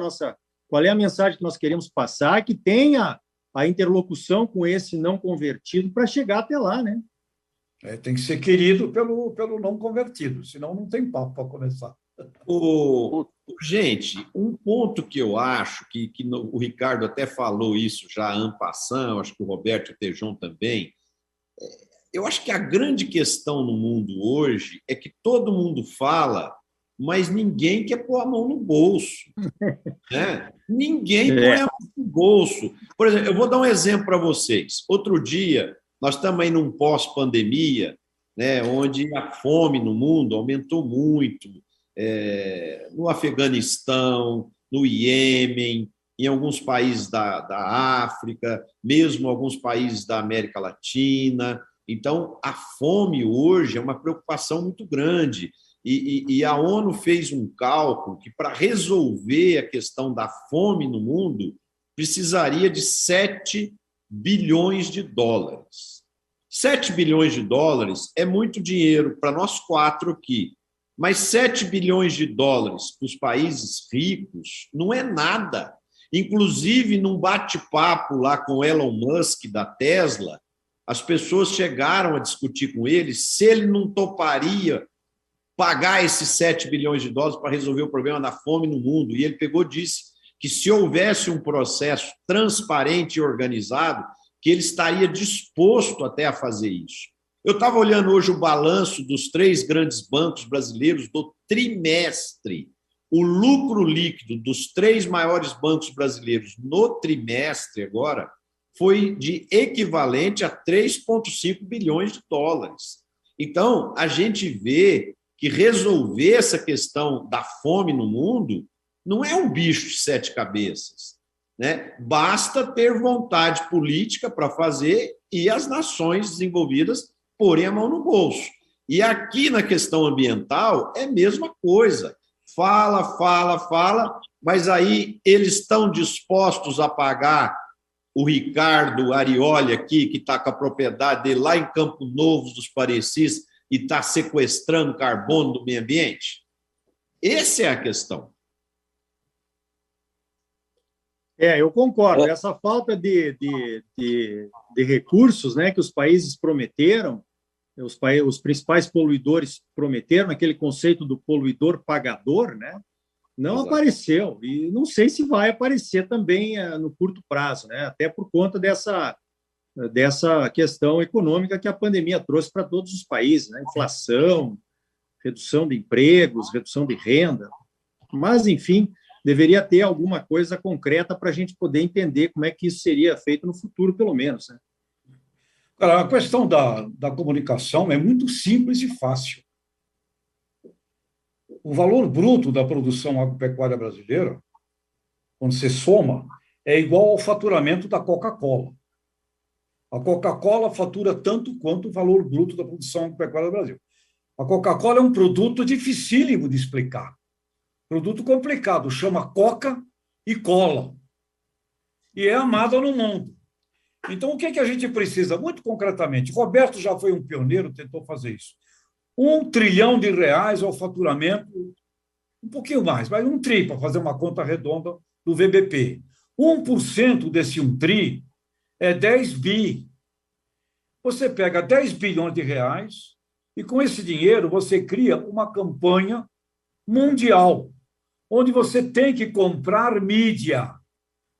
Speaker 5: qual é a mensagem que nós queremos passar, que tenha a interlocução com esse não convertido para chegar até lá, né?
Speaker 2: Tem que ser querido pelo não convertido, senão não tem papo para começar.
Speaker 1: Gente, um ponto que eu acho, que o Ricardo até falou isso já en passant, acho que o Roberto e o Tejon também, eu acho que a grande questão no mundo hoje é que todo mundo fala, mas ninguém quer pôr a mão no bolso. Né? Ninguém põe a mão no bolso. Por exemplo, eu vou dar um exemplo para vocês. Outro dia, nós estamos aí num pós-pandemia, né, onde a fome no mundo aumentou muito, no Afeganistão, no Iêmen, em alguns países da África, mesmo alguns países da América Latina. Então, a fome hoje é uma preocupação muito grande. E a ONU fez um cálculo que, para resolver a questão da fome no mundo, precisaria de 7 bilhões de dólares. 7 bilhões de dólares é muito dinheiro para nós 4 aqui, mas 7 bilhões de dólares para os países ricos não é nada. Inclusive, num bate-papo lá com Elon Musk, da Tesla, as pessoas chegaram a discutir com ele se ele não toparia pagar esses 7 bilhões de dólares para resolver o problema da fome no mundo. E ele pegou e disse que se houvesse um processo transparente e organizado, que ele estaria disposto até a fazer isso. Eu estava olhando hoje o balanço dos 3 grandes bancos brasileiros do trimestre. O lucro líquido dos 3 maiores bancos brasileiros no trimestre agora foi de equivalente a 3,5 bilhões de dólares. Então, a gente vê que resolver essa questão da fome no mundo não é um bicho de 7 cabeças, né? Basta ter vontade política para fazer e as nações desenvolvidas porem a mão no bolso. E aqui na questão ambiental é a mesma coisa. fala, mas aí eles estão dispostos a pagar o Ricardo Arioli aqui, que está com a propriedade dele lá em Campo Novo dos Parecis e está sequestrando carbono do meio ambiente? Essa é a questão.
Speaker 5: Eu concordo. Essa falta de recursos, né, que os países prometeram, os principais poluidores prometeram, aquele conceito do poluidor pagador, né, não
Speaker 1: Exato.
Speaker 5: apareceu. E não sei se vai aparecer também no curto prazo, né, até por conta dessa questão econômica que a pandemia trouxe para todos os países, né, inflação, redução de empregos, redução de renda. Mas, enfim, deveria ter alguma coisa concreta para a gente poder entender como é que isso seria feito no futuro, pelo menos, né?
Speaker 2: Cara, a questão da comunicação é muito simples e fácil. O valor bruto da produção agropecuária brasileira, quando você soma, é igual ao faturamento da Coca-Cola. A Coca-Cola fatura tanto quanto o valor bruto da produção agropecuária do Brasil. A Coca-Cola é um produto dificílimo de explicar. Produto complicado, chama Coca e Cola. E é amada no mundo. Então, o que a gente precisa? Muito concretamente, Roberto já foi um pioneiro, tentou fazer isso. R$1 trilhão é o faturamento, um pouquinho mais, mas 1 tri, para fazer uma conta redonda do VBP. 1% desse 1 tri é 10 bi. Você pega 10 bilhões de reais e, com esse dinheiro, você cria uma campanha mundial, onde você tem que comprar mídia.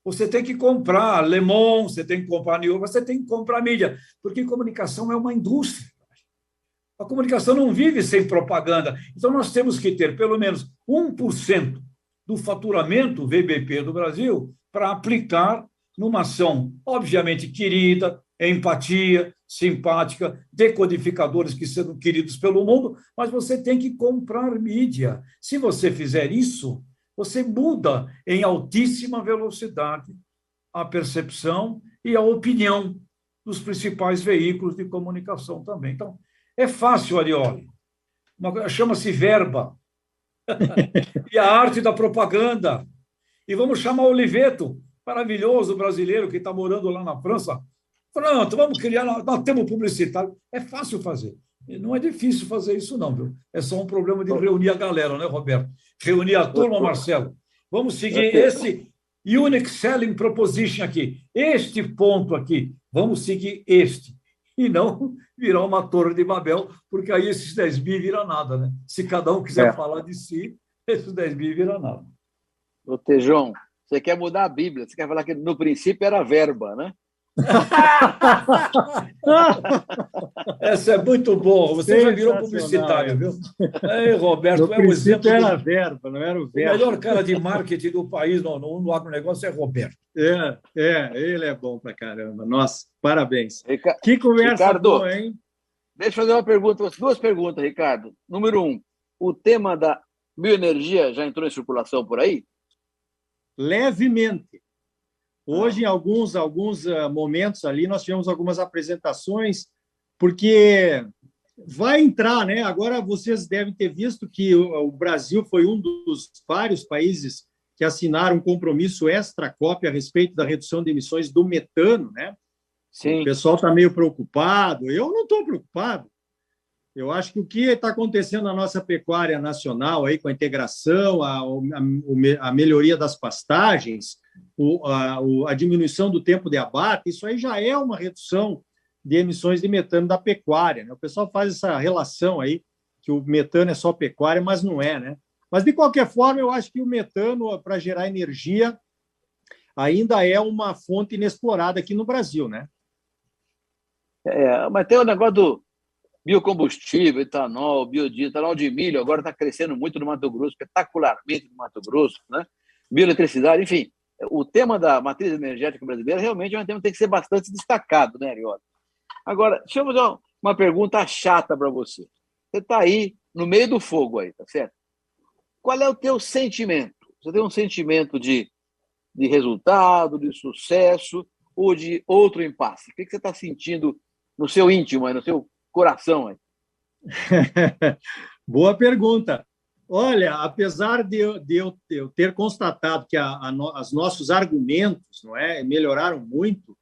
Speaker 2: Você tem que comprar Le Monde, você tem que comprar New York, você tem que comprar mídia, porque comunicação é uma indústria. A comunicação não vive sem propaganda. Então, nós temos que ter pelo menos 1% do faturamento VBP do Brasil para aplicar numa ação, obviamente, querida, empatia, simpática, decodificadores que sejam queridos pelo mundo, mas você tem que comprar mídia. Se você fizer isso, você muda em altíssima velocidade a percepção e a opinião dos principais veículos de comunicação também. Então, é fácil, Arioli. Chama-se verba. E a arte da propaganda. E vamos chamar o Oliveto, maravilhoso brasileiro que está morando lá na França. Pronto, vamos criar, nós temos publicitário. É fácil fazer. Não é difícil fazer isso, não, viu? É só um problema de reunir a galera, né, Roberto? Reunir a turma, Marcelo. Vamos seguir esse Unique Selling Proposition aqui. Este ponto aqui. Vamos seguir este. E não virar uma torre de Babel, porque aí esses 10 bi vira nada, né? Se cada um quiser falar de si, esses 10 bi vira nada.
Speaker 4: Ô, Tejão, você quer mudar a Bíblia, você quer falar que no princípio era verba, né?
Speaker 2: Essa é muito boa. Você já virou publicitário, viu? Ei, Roberto,
Speaker 5: no princípio era verba, não era o verbo.
Speaker 2: O melhor cara de marketing do país no agronegócio é Roberto.
Speaker 5: Ele é bom pra caramba. Nossa, parabéns.
Speaker 4: Ricardo,
Speaker 5: Que conversa boa, hein?
Speaker 4: Deixa eu fazer uma pergunta, 2 perguntas, Ricardo. Número 1, o tema da bioenergia já entrou em circulação por aí?
Speaker 5: Levemente. Hoje, em alguns momentos ali, nós tivemos algumas apresentações, porque vai entrar, né? Agora, vocês devem ter visto que o Brasil foi um dos vários países que assinaram um compromisso extra-COP a respeito da redução de emissões do metano, né?
Speaker 4: Sim.
Speaker 5: O pessoal está meio preocupado. Eu não estou preocupado. Eu acho que o que está acontecendo na nossa pecuária nacional, aí, com a integração, a melhoria das pastagens, a diminuição do tempo de abate, isso aí já é uma redução de emissões de metano da pecuária, né? O pessoal faz essa relação aí, que o metano é só pecuária, mas não é, né? Mas, de qualquer forma, eu acho que o metano, para gerar energia, ainda é uma fonte inexplorada aqui no Brasil, né?
Speaker 4: Mas tem o negócio do biocombustível, etanol, biodiesel, etanol de milho, agora está crescendo muito no Mato Grosso, espetacularmente no Mato Grosso, né? Bioeletricidade, enfim. O tema da matriz energética brasileira realmente é um tema que tem que ser bastante destacado, né, Arioli? Agora, deixa eu fazer uma pergunta chata para você. Você está aí no meio do fogo aí, tá certo? Qual é o teu sentimento? Você tem um sentimento de resultado, de sucesso ou de outro impasse? O que você está sentindo no seu íntimo, aí, no seu coração aí?
Speaker 5: Boa pergunta. Olha, apesar de eu ter constatado que os nossos argumentos, não é, melhoraram muito,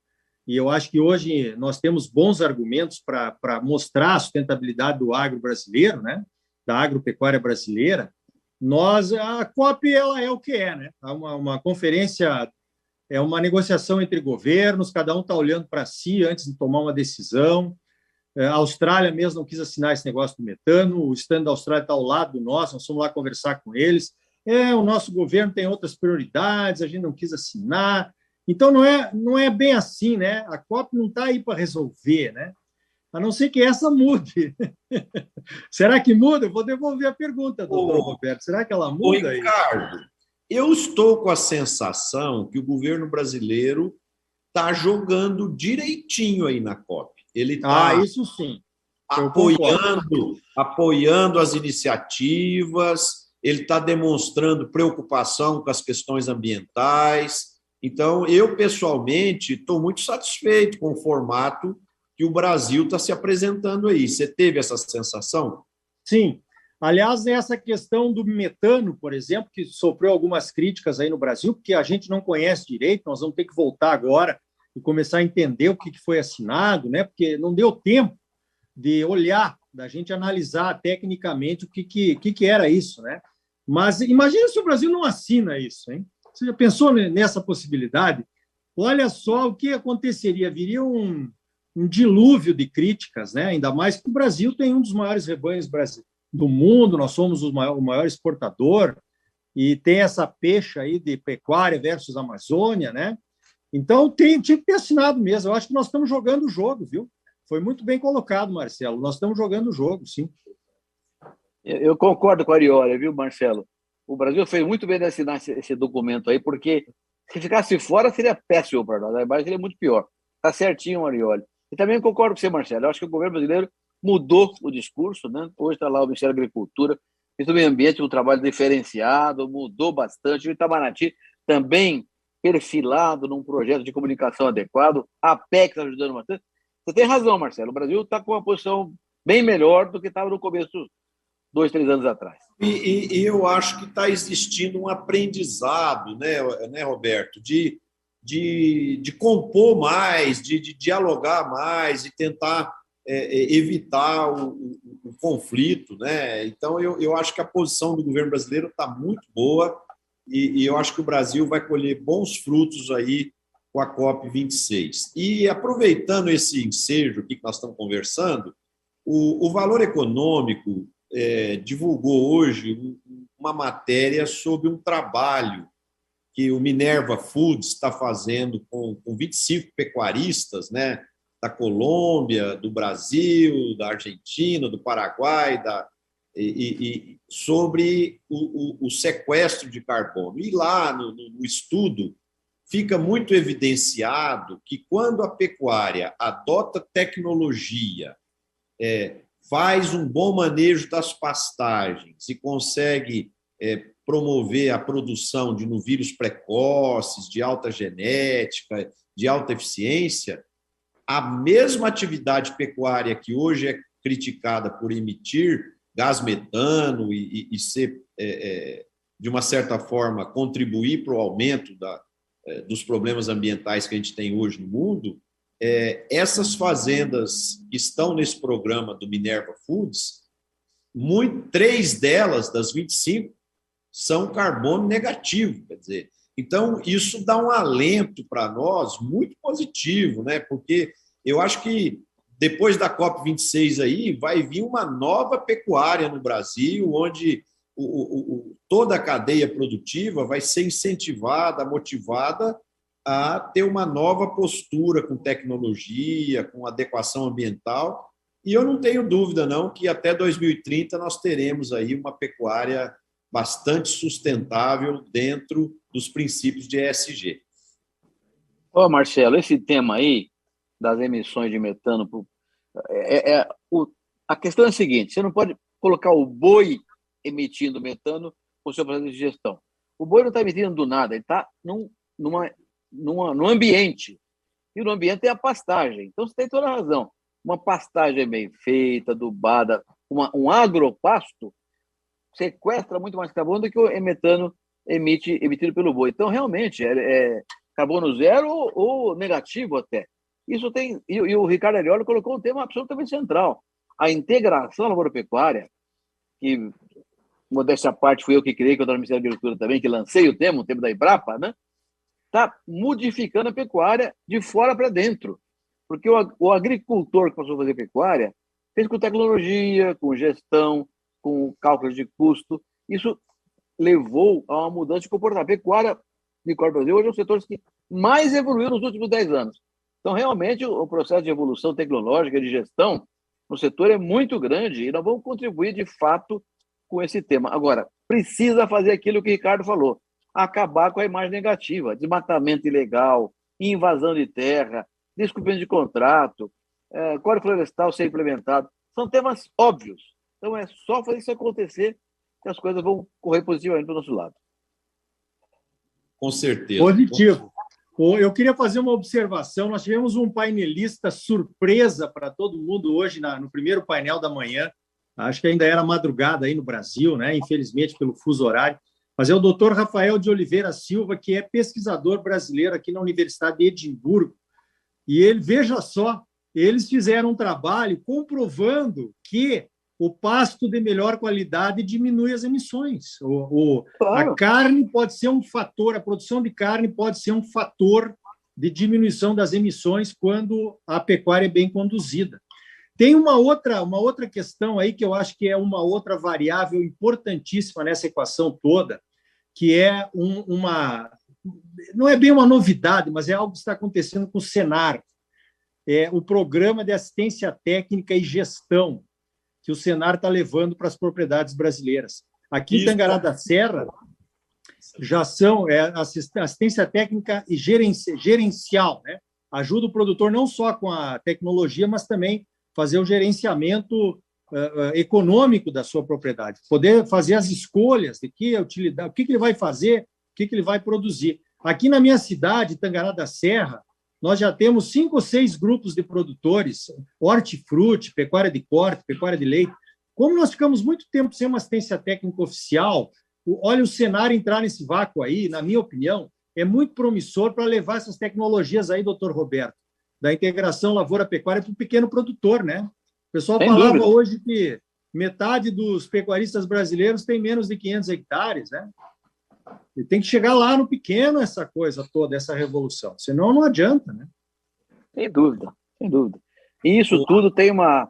Speaker 5: e eu acho que hoje nós temos bons argumentos para mostrar a sustentabilidade do agro brasileiro, né, da agropecuária brasileira, a COP ela é o que é, né? Uma conferência, é uma negociação entre governos, cada um está olhando para si antes de tomar uma decisão. A Austrália mesmo não quis assinar esse negócio do metano, o stand da Austrália está ao lado do nosso, nós fomos lá conversar com eles. O nosso governo tem outras prioridades, a gente não quis assinar. Então, não é bem assim, né? A COP não está aí para resolver, né? A não ser que essa mude. Será que muda? Eu vou devolver a pergunta, doutor Roberto. Será que ela muda?
Speaker 1: Ricardo, eu estou com a sensação que o governo brasileiro está jogando direitinho aí na COP. Ele está
Speaker 5: isso sim.
Speaker 1: apoiando as iniciativas, ele está demonstrando preocupação com as questões ambientais. Então, eu, pessoalmente, estou muito satisfeito com o formato que o Brasil está se apresentando aí. Você teve essa sensação?
Speaker 5: Sim. Aliás, essa questão do metano, por exemplo, que sofreu algumas críticas aí no Brasil, porque a gente não conhece direito, nós vamos ter que voltar agora e começar a entender o que foi assinado, né? Porque não deu tempo de olhar, da gente analisar tecnicamente o que era isso, né? Mas imagina se o Brasil não assina isso, hein? Você já pensou nessa possibilidade? Olha só o que aconteceria, viria um dilúvio de críticas, né? Ainda mais que o Brasil tem um dos maiores rebanhos do mundo, nós somos o maior exportador, e tem essa pecha aí de pecuária versus Amazônia, né? Então, tinha que ter assinado mesmo. Eu acho que nós estamos jogando o jogo, viu? Foi muito bem colocado, Marcelo. Nós estamos jogando o jogo, sim.
Speaker 4: Eu concordo com a Arioli, viu, Marcelo? O Brasil fez muito bem de assinar esse documento aí, porque se ficasse fora seria péssimo para nós, mas seria muito pior. Está certinho, Arioli. E também concordo com você, Marcelo. Eu acho que o governo brasileiro mudou o discurso, né? Hoje está lá o Ministério da Agricultura, fez o meio ambiente um trabalho diferenciado, mudou bastante. O Itamaraty também perfilado num projeto de comunicação adequado, a Apex ajudando bastante. Você tem razão, Marcelo. O Brasil está com uma posição bem melhor do que estava no começo, 2, 3 anos atrás.
Speaker 1: E eu acho que está existindo um aprendizado, né, Roberto, de compor mais, de dialogar mais e tentar evitar o conflito, né? Então, eu acho que a posição do governo brasileiro está muito boa e eu acho que o Brasil vai colher bons frutos aí com a COP26. E aproveitando esse ensejo aqui que nós estamos conversando, o Valor Econômico divulgou hoje uma matéria sobre um trabalho que o Minerva Foods está fazendo com 25 pecuaristas, né, da Colômbia, do Brasil, da Argentina, do Paraguai, sobre o sequestro de carbono. E lá no estudo fica muito evidenciado que quando a pecuária adota tecnologia, faz um bom manejo das pastagens e consegue promover a produção de novilhos precoces, de alta genética, de alta eficiência, a mesma atividade pecuária que hoje é criticada por emitir gás metano e ser, de uma certa forma, contribuir para o aumento dos problemas ambientais que a gente tem hoje no mundo, essas fazendas que estão nesse programa do Minerva Foods, 3 delas, das 25, são carbono negativo, quer dizer. Então, isso dá um alento para nós muito positivo, né? Porque eu acho que depois da COP26 aí vai vir uma nova pecuária no Brasil, onde toda a cadeia produtiva vai ser incentivada, motivada a ter uma nova postura com tecnologia, com adequação ambiental. E eu não tenho dúvida, não, que até 2030 nós teremos aí uma pecuária bastante sustentável dentro dos princípios de ESG.
Speaker 4: Marcelo, esse tema aí das emissões de metano, a questão é a seguinte: você não pode colocar o boi emitindo metano com o seu processo de gestão. O boi não está emitindo do nada, ele está num ambiente, e no ambiente tem a pastagem. Então, você tem toda a razão. Uma pastagem bem feita, adubada, um agropasto, sequestra muito mais carbono do que o metano emitido pelo boi. Então, realmente, é carbono zero ou negativo até. Isso tem... E o Ricardo Arioli colocou um tema absolutamente central. A integração lavoura-pecuária, que, modéstia à parte, fui eu que criei, que eu estava no Ministério da Agricultura também, que lancei o tema da Embrapa, né? Está modificando a pecuária de fora para dentro. Porque o agricultor que passou a fazer pecuária fez com tecnologia, com gestão, com cálculo de custo. Isso levou a uma mudança de comportamento. A pecuária de Brasil hoje é um dos setores que mais evoluiu nos últimos 10 anos. Então, realmente, o processo de evolução tecnológica, de gestão, no setor é muito grande e nós vamos contribuir, de fato, com esse tema. Agora, precisa fazer aquilo que o Ricardo falou, acabar com a imagem negativa, desmatamento ilegal, invasão de terra, descumprimento de contrato, Código Florestal ser implementado. São temas óbvios. Então, é só fazer isso acontecer que as coisas vão correr positivamente para o nosso lado.
Speaker 1: Com certeza.
Speaker 5: Positivo. Eu queria fazer uma observação. Nós tivemos um painelista surpresa para todo mundo hoje, no primeiro painel da manhã. Acho que ainda era madrugada aí no Brasil, né? Infelizmente, pelo fuso horário. Mas é o doutor Rafael de Oliveira Silva, que é pesquisador brasileiro aqui na Universidade de Edimburgo. E ele, veja só, eles fizeram um trabalho comprovando que o pasto de melhor qualidade diminui as emissões.
Speaker 4: Claro.
Speaker 5: A carne pode ser um fator, a produção de carne pode ser um fator de diminuição das emissões quando a pecuária é bem conduzida. Tem uma outra questão aí que eu acho que é uma outra variável importantíssima nessa equação toda, que é não é bem uma novidade, mas é algo que está acontecendo com o Senar. É o Programa de Assistência Técnica e Gestão, que o Senar está levando para as propriedades brasileiras. Aqui em Tangará da Serra, já são assistência técnica e gerencial, né? Ajuda o produtor não só com a tecnologia, mas também fazer o gerenciamento econômico da sua propriedade, poder fazer as escolhas de que utilidade, o que ele vai fazer, o que ele vai produzir. Aqui na minha cidade, Tangará da Serra, nós já temos 5 ou 6 grupos de produtores, hortifruti, pecuária de corte, pecuária de leite. Como nós ficamos muito tempo sem uma assistência técnica oficial, olha o Senar entrar nesse vácuo aí, na minha opinião, é muito promissor para levar essas tecnologias aí, doutor Roberto, da integração lavoura-pecuária para o pequeno produtor, né? O pessoal falava hoje que metade dos pecuaristas brasileiros tem menos de 500 hectares, né? E tem que chegar lá no pequeno essa coisa toda, essa revolução. Senão não adianta, né?
Speaker 4: Sem dúvida, sem dúvida. E isso tudo tem uma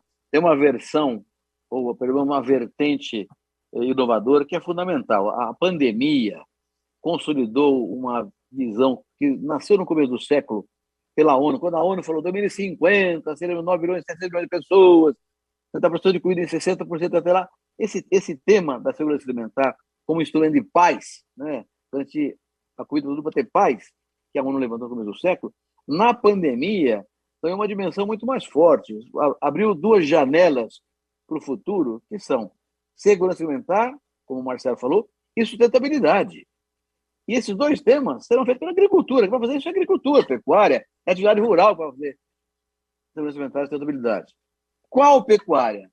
Speaker 4: versão, ou uma vertente inovadora que é fundamental. A pandemia consolidou uma visão que nasceu no começo do século pela ONU, quando a ONU falou 2050, seremos 9 bilhões, 700 milhões de pessoas, a produção de comida em 60% até lá. Esse tema da segurança alimentar como instrumento de paz, né? A comida do para ter paz, que a ONU levantou no começo do século, na pandemia, tem uma dimensão muito mais forte. Abriu 2 janelas para o futuro, que são segurança alimentar, como o Marcelo falou, e sustentabilidade. E esses 2 temas serão feitos pela agricultura, que vai fazer isso é agricultura, pecuária, é atividade rural que vai fazer segurança alimentar e sustentabilidade. Qual pecuária?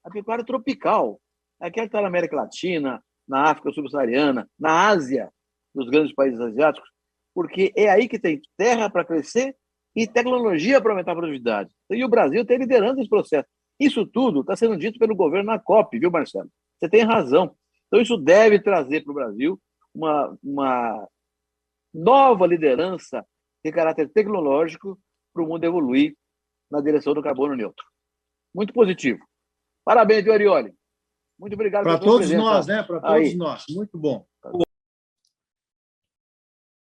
Speaker 4: A pecuária tropical, aquela que está na América Latina, na África subsaariana, na Ásia, dos grandes países asiáticos, porque é aí que tem terra para crescer e tecnologia para aumentar a produtividade. E o Brasil tem liderança nesse processo. Isso tudo está sendo dito pelo governo na COP, viu, Marcelo? Você tem razão. Então, isso deve trazer para o Brasil uma nova liderança de caráter tecnológico para o mundo evoluir na direção do carbono neutro. Muito positivo. Parabéns, viu, Arioli? Muito obrigado
Speaker 5: para todos nós, né? Para todos nós. Muito bom.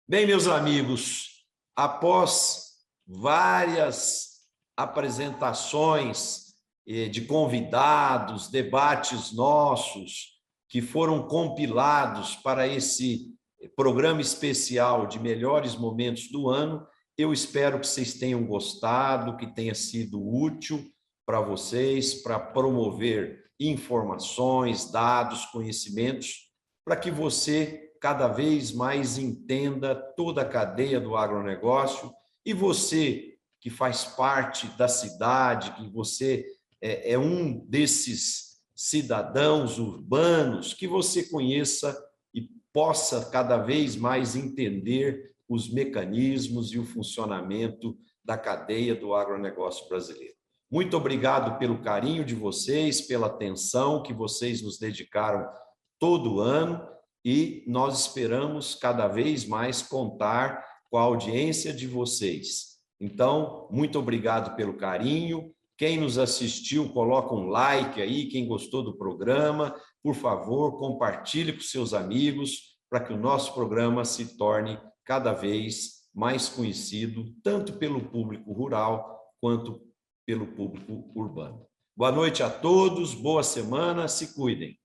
Speaker 1: Bem, meus amigos, após várias apresentações de convidados, debates nossos, que foram compilados para esse programa especial de melhores momentos do ano, eu espero que vocês tenham gostado, que tenha sido útil para vocês, para promover informações, dados, conhecimentos, para que você cada vez mais entenda toda a cadeia do agronegócio, e você que faz parte da cidade, que você é um desses cidadãos urbanos, que você conheça e possa cada vez mais entender os mecanismos e o funcionamento da cadeia do agronegócio brasileiro. Muito obrigado pelo carinho de vocês, pela atenção que vocês nos dedicaram todo ano, e nós esperamos cada vez mais contar com a audiência de vocês. Então, muito obrigado pelo carinho. Quem nos assistiu, coloca um like aí, quem gostou do programa, por favor, compartilhe com seus amigos, para que o nosso programa se torne cada vez mais conhecido, tanto pelo público rural, quanto pelo público urbano. Boa noite a todos, boa semana, se cuidem.